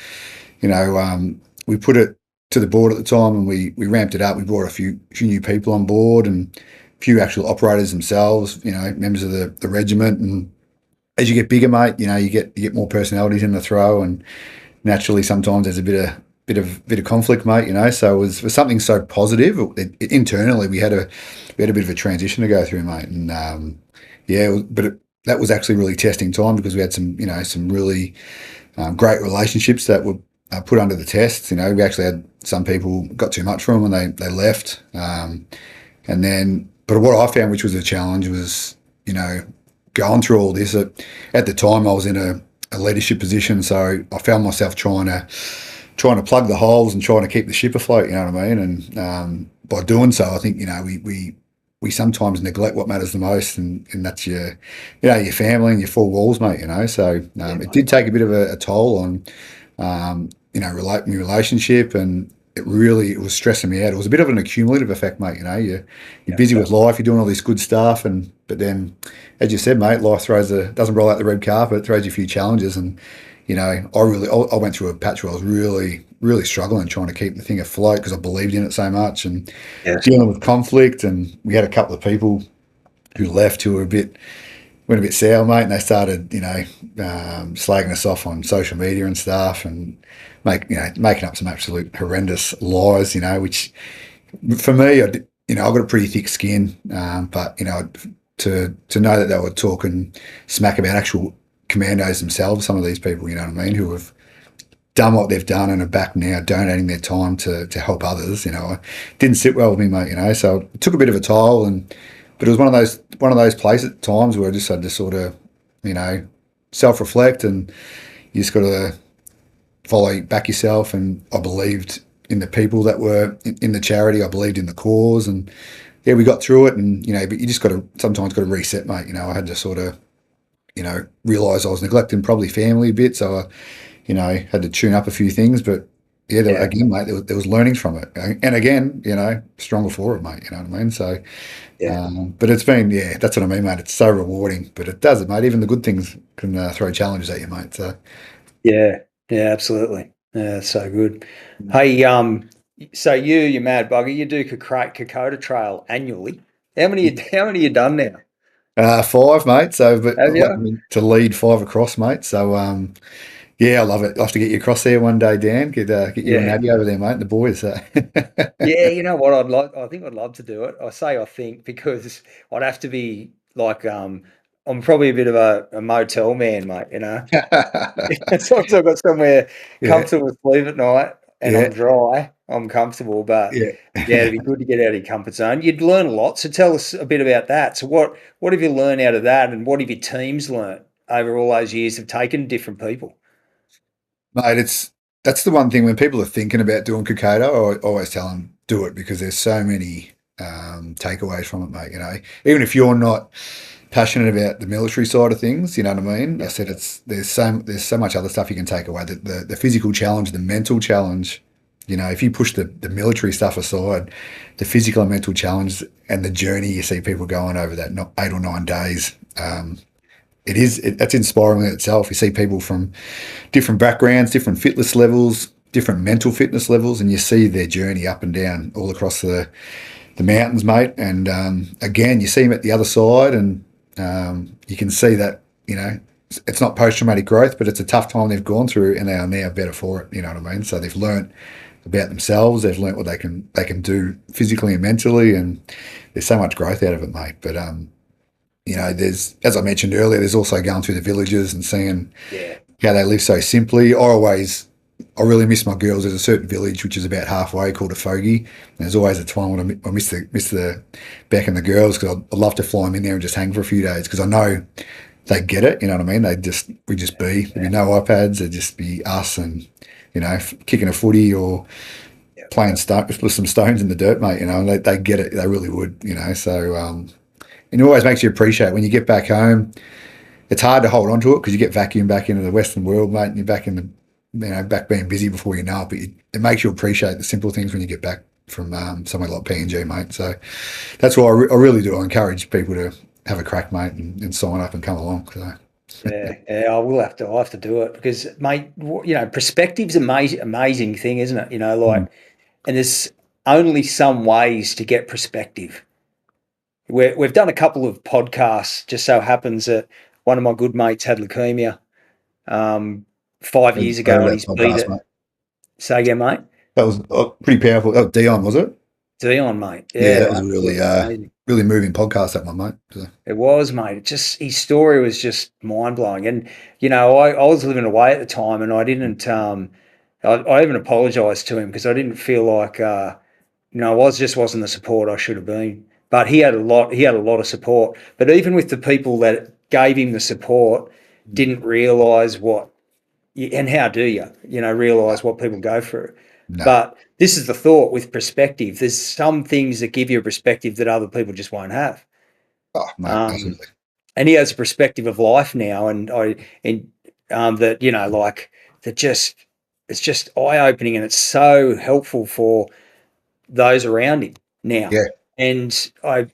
we put it to the board at the time, and we ramped it up. We brought a few new people on board, and a few actual operators themselves. Members of the regiment. And as you get bigger, mate, you get more personalities in the throw, and naturally sometimes there's a bit of conflict, mate. So it was something so positive. Internally, we had a bit of a transition to go through, mate, and yeah, that was actually really testing time because we had some really great relationships that were put under the test. We actually had some people got too much from them and they left. And then, but what I found, which was a challenge, was going through all this. At the time, I was in a leadership position, so I found myself trying to plug the holes and trying to keep the ship afloat. You know what I mean? And by doing so, I think we sometimes neglect what matters the most, and that's your family and your four walls, mate. So yeah, it mate. did take a bit of a toll on my relationship, and it was stressing me out. It was a bit of an accumulative effect, mate. You're Yeah, busy with life, you're doing all this good stuff, but then, as you said, mate, life doesn't roll out the red carpet. It throws you a few challenges, and I went through a patch where I was really, really struggling trying to keep the thing afloat because I believed in it so much, and yes, dealing with conflict. And we had a couple of people who left who went a bit sour, mate, and they started, slagging us off on social media and stuff, and making up some absolute horrendous lies, which for me, I've got a pretty thick skin, but to know that they were talking smack about actual commandos themselves, some of these people, you know what I mean, who have done what they've done and are back now donating their time to help others, it didn't sit well with me, mate, so it took a bit of a toll. But it was one of those places at times where I just had to sort of, self-reflect, and you just got to follow back yourself. And I believed in the people that were in the charity. I believed in the cause, and yeah, we got through it. And but you just sometimes got to reset, mate. I had to sort of, realize I was neglecting probably family a bit, so I had to tune up a few things. But yeah, yeah, again, mate, there was learnings from it, and again, stronger for it, mate. You know what I mean? So. yeah, But it's been, yeah, that's what I mean, mate. It's so rewarding, but it does it, mate. Even the good things can throw challenges at you, mate. So, yeah, yeah, absolutely. Yeah, that's so good. Hey, so you mad bugger, you do Kokoda Trail annually. How many you done now? Five, mate. So, but Have I'd like you? to lead five across, mate. So, yeah, I love it. I'll have to get you across there one day, Dan. Get you and Yeah. Natty over there, mate, and the boys. So. Yeah, you know what? I'd like. I think I'd love to do it. I say I think because I'd have to be like, I'm probably a bit of a motel man, mate. You know, as long as I've got somewhere Yeah, comfortable to sleep at night and yeah, I'm dry, I'm comfortable. But yeah, it'd yeah. be good to get out of your comfort zone. You'd learn a lot. So tell us a bit about that. So what have you learned out of that, and what have your teams learned over all those years of taking different people? Mate, that's the one thing when people are thinking about doing Kokoda, I always tell them do it because there's so many takeaways from it, mate. You know, even if you're not passionate about the military side of things, you know what I mean. I Yeah, said there's so much other stuff you can take away. The physical challenge, the mental challenge. You know, if you push the military stuff aside, the physical and mental challenge and the journey you see people going over that 8 or 9 days. That's inspiring in itself. You see people from different backgrounds, different fitness levels, different mental fitness levels, and you see their journey up and down all across the mountains, mate. And again, you see them at the other side, and you can see that it's not post traumatic growth, but it's a tough time they've gone through, and they are now better for it. You know what I mean? So they've learnt about themselves. They've learnt what they can do physically and mentally, and there's so much growth out of it, mate. But there's, as I mentioned earlier, there's also going through the villages and seeing yeah, how they live so simply. I really miss my girls. There's a certain village which is about halfway called a Fogey. And there's always a time when I miss the Beck and the girls because I'd love to fly them in there and just hang for a few days because I know they get it. You know what I mean? We just be. There'd be yeah, no iPads. It'd just be us and kicking a footy or yeah, playing with some stones in the dirt, mate. You know, and they get it. They really would. You know, so and it always makes you appreciate when you get back home. It's hard to hold on to it because you get vacuumed back into the Western world, mate, and you're back in back being busy before you know it. But it makes you appreciate the simple things when you get back from somewhere like PNG, mate. So that's why I really do. I encourage people to have a crack, mate, and sign up and come along. So yeah, yeah. I'll have to do it because, mate, perspective's amazing thing, isn't it? mm, And there's only some ways to get perspective. We've done a couple of podcasts. Just so happens that one of my good mates had leukemia um, 5 years I ago, heard and that he's beat podcast, it. mate. Say again, mate. That was pretty powerful. That was Dion, was it? Dion, mate. Yeah, Yeah, that was a really absolutely amazing. really moving podcast. That one, mate. So, It was, mate. It just his story was just mind blowing. And I was living away at the time, and I didn't. I even apologised to him because I didn't feel like I wasn't the support I should have been. But he had a lot. He had a lot of support. But even with the people that gave him the support, didn't realise what. And how do you, realise what people go through? no, But this is the thought with perspective. There's some things that give you a perspective that other people just won't have. oh, mate, Um, absolutely. and he has a perspective of life now, and that like that just it's just eye opening, and it's so helpful for those around him now. Yeah, And I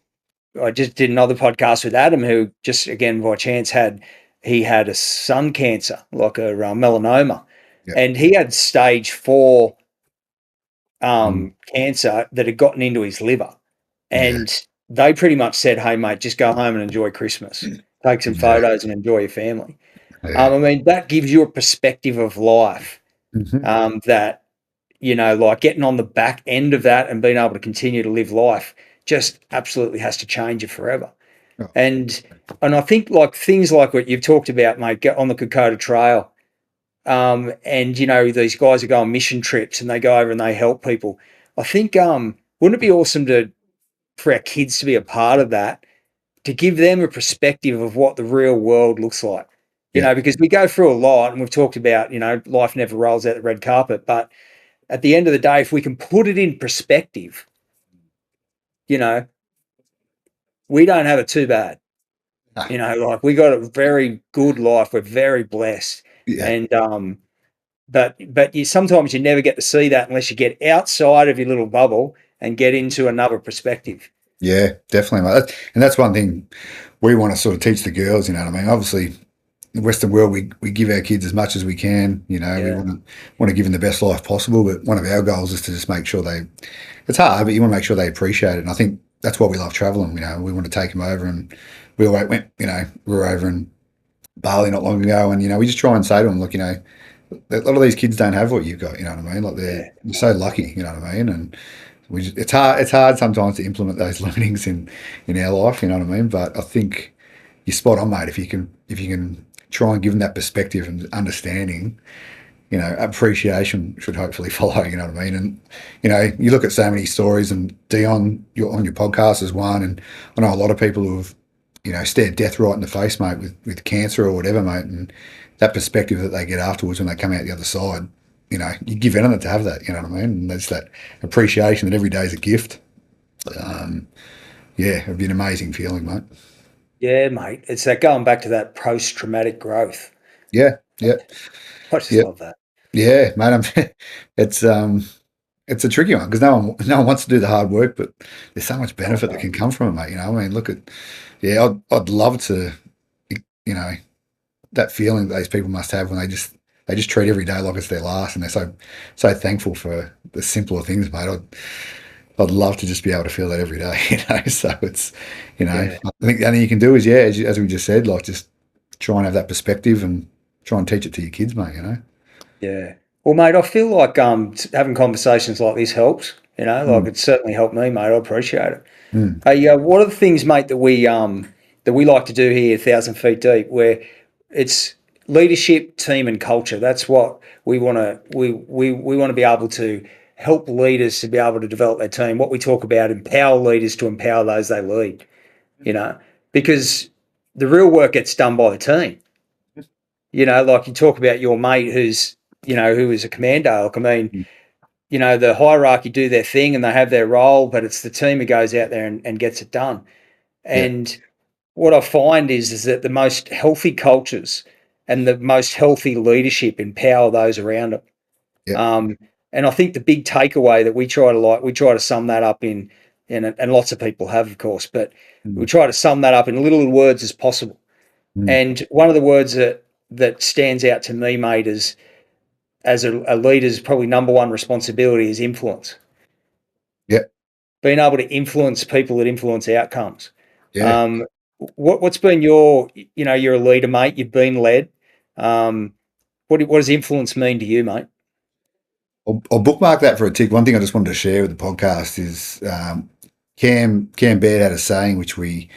just did another podcast with Adam, who just again by chance had a sun cancer, like a melanoma, yeah, and he had stage 4 mm, cancer that had gotten into his liver, yeah, and they pretty much said, "Hey, mate, just go home and enjoy Christmas. Take some yeah, photos and enjoy your family." yeah. I mean, that gives you a perspective of life Hmm. that like getting on the back end of that and being able to continue to live life just absolutely has to change you forever. Oh, And I think like things like what you've talked about, mate, get on the Kokoda Trail. And these guys are go on mission trips and they go over and they help people. I think wouldn't it be awesome for our kids to be a part of that, to give them a perspective of what the real world looks like? yeah. Because we go through a lot and we've talked about, life never rolls out the red carpet, but at the end of the day, if we can put it in perspective, you know, we don't have it too bad. Ah, Like we got a very good life. We're very blessed. yeah. And but sometimes you never get to see that unless you get outside of your little bubble and get into another perspective. Yeah, definitely, mate. And that's one thing we want to sort of teach the girls. You know what I mean? Obviously, in the Western world, we give our kids as much as we can. You know, we Yeah. want to give them the best life possible. But one of our goals is to just make sure they. It's hard, but you want to make sure they appreciate it. And I think that's why we love traveling. You know, we want to take them over and we went, we were over in Bali not long ago, and we just try and say to them, look, a lot of these kids don't have what you've got. You know what I mean? Like they're so lucky. You know what I mean? And it's hard sometimes to implement those learnings in our life. You know what I mean? But I think you're spot on, mate. If you can try and give them that perspective and understanding, appreciation should hopefully follow. You know what I mean? And you look at so many stories, and Dion, you're on your podcast as one, and I know a lot of people who have stared death right in the face, mate, with cancer or whatever, mate, and that perspective that they get afterwards when they come out the other side, you give anything to have that. You know what I mean? And there's that appreciation that every day is a gift. It'd be an amazing feeling, mate. Yeah, mate. It's that going back to that post-traumatic growth. Yeah. I just love that. Yeah, mate. It's a tricky one because no one wants to do the hard work, but there's so much benefit that can come from it, mate. I mean, look at, I'd love to, that feeling that these people must have when they just treat every day like it's their last, and they're so thankful for the simpler things, mate. I'd love to just be able to feel that every day, So it's, I think the only thing you can do is, as we just said, like just try and have that perspective and try and teach it to your kids, mate. Yeah. Well, mate, I feel like having conversations like this helps. Like it's certainly helped me, mate. I appreciate it. Hey, what are the things, mate, that we like to do here, 1,000 Feet Deep, where it's leadership, team, and culture? That's what we want to. We want to be able to help leaders to be able to develop their team. What we talk about, empower leaders to empower those they lead. Because the real work gets done by the team. Like you talk about your mate who's who is a commando. Like, I mean, the hierarchy do their thing and they have their role, but it's the team who goes out there and gets it done. And what I find is that the most healthy cultures and the most healthy leadership empower those around it. And I think the big takeaway that we try to sum that up in and lots of people have, of course, but we try to sum that up in little words as possible. And one of the words that stands out to me, mate, is as a leader's probably number one responsibility is influence. Being able to influence people that influence outcomes. What's been you're a leader, mate. You've been led. What does influence mean to you, mate? I'll bookmark that for a tick. One thing I just wanted to share with the podcast is Cam Baird had a saying which we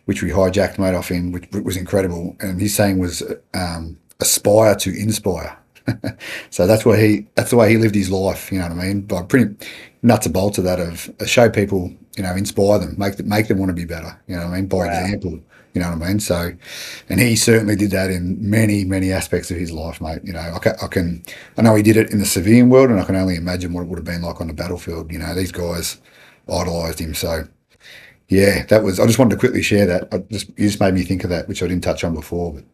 hijacked, mate, off him, which was incredible. And his saying was aspire to inspire. So that's the way he lived his life, you know what I mean? By pretty nuts and bolts of that, of show people, inspire them, make them want to be better, you know what I mean? By example, you know what I mean? So, and he certainly did that in many, many aspects of his life, mate. I know he did it in the civilian world, and I can only imagine what it would have been like on the battlefield. These guys idolised him. So, yeah, I just wanted to quickly share that. You just made me think of that, which I didn't touch on before, but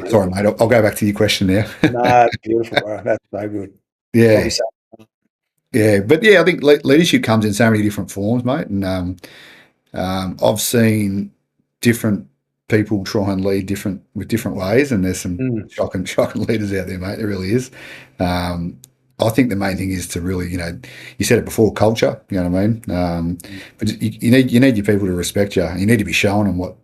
sorry, mate. I'll go back to your question now. No, that's beautiful, bro. That's so good. Yeah. But I think leadership comes in so many different forms, mate. And I've seen different people try and lead with different ways, and there's some shocking leaders out there, mate. There really is. I think the main thing is to really, you said it before, culture. You know what I mean? But you need your people to respect you. You need to be showing them what.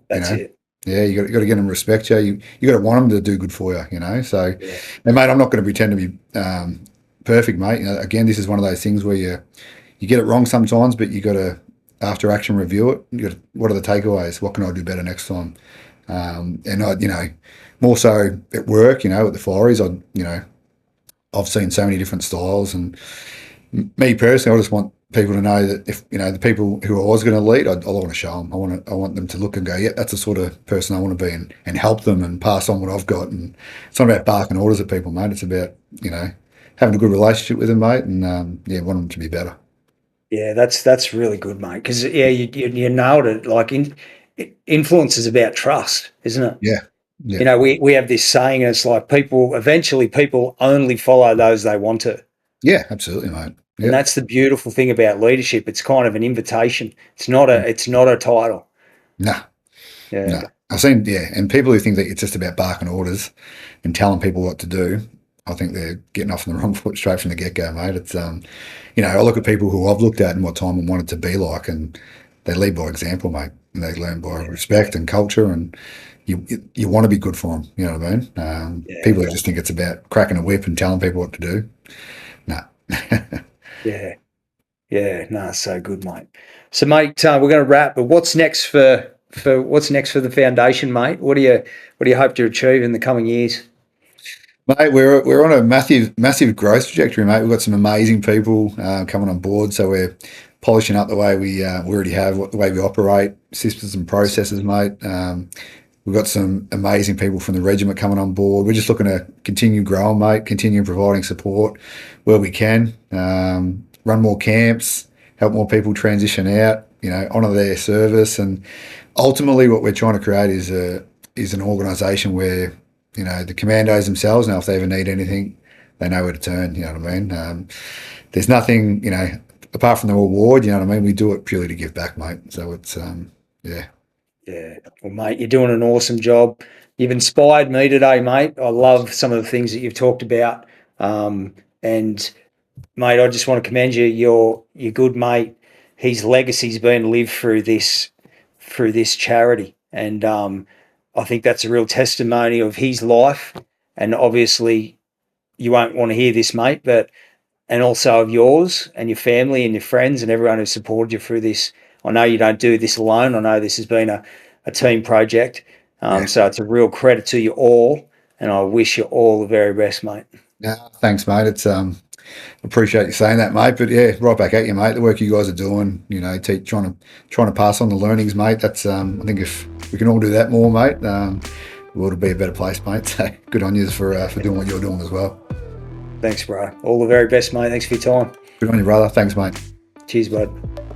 That's it. Yeah, you got to get them to respect you. You got to want them to do good for you. So, and mate, I'm not going to pretend to be perfect, mate. Again, this is one of those things where you get it wrong sometimes, but you got to after action review it. What are the takeaways? What can I do better next time? And I, more so at work, at the Fireys, I've seen so many different styles, and me personally, I just want people to know that if the people who I was going to lead, I want to show them. I want them to look and go, yeah, that's the sort of person I want to be, and help them and pass on what I've got. And it's not about barking orders at people, mate. It's about having a good relationship with them, mate, and want them to be better. Yeah, that's really good, mate. Because you nailed it. Like influence is about trust, isn't it? Yeah. We have this saying, and it's like people only follow those they want to. Yeah, absolutely, mate. Yeah. And that's the beautiful thing about leadership. It's kind of an invitation. It's not a title. No. Yeah. No. I've seen, and people who think that it's just about barking orders and telling people what to do, I think they're getting off on the wrong foot straight from the get-go, mate. It's, I look at people who I've looked at and what time I wanted to be like, and they lead by example, mate. they learn by respect and culture, and you want to be good for them. You know what I mean? People who just think it's about cracking a whip and telling people what to do. No. Yeah. Yeah. No, so good, mate. So, mate, we're going to wrap. But what's next for the foundation, mate? What do you hope to achieve in the coming years? Mate, we're on a massive growth trajectory, mate. We've got some amazing people coming on board, so we're polishing up the way we already have, the way we operate, systems and processes, mate. We've got some amazing people from the regiment coming on board. We're just looking to continue growing, mate, continue providing support where we can, run more camps, help more people transition out, honour their service, and ultimately what we're trying to create is an organisation where the commandos themselves know if they ever need anything, they know where to turn. You know what I mean? There's nothing, apart from the reward. You know what I mean? We do it purely to give back, mate. So it's yeah. Yeah. Well, mate, you're doing an awesome job. You've inspired me today, mate. I love some of the things that you've talked about. And mate, I just want to commend you. You're good, mate. His legacy's been lived through this charity, and I think that's a real testimony of his life. And obviously, you won't want to hear this, mate, and also of yours and your family and your friends and everyone who supported you through this. I know you don't do this alone. I know this has been a team project. So it's a real credit to you all, and I wish you all the very best, mate. Yeah, thanks, mate. It's appreciate you saying that, mate. But yeah, right back at you, mate. The work you guys are doing, trying to pass on the learnings, mate. That's I think if we can all do that more, mate, the world will be a better place, mate. So good on you for doing what you're doing as well. Thanks, bro. All the very best, mate. Thanks for your time. Good on you, brother. Thanks, mate. Cheers, bud.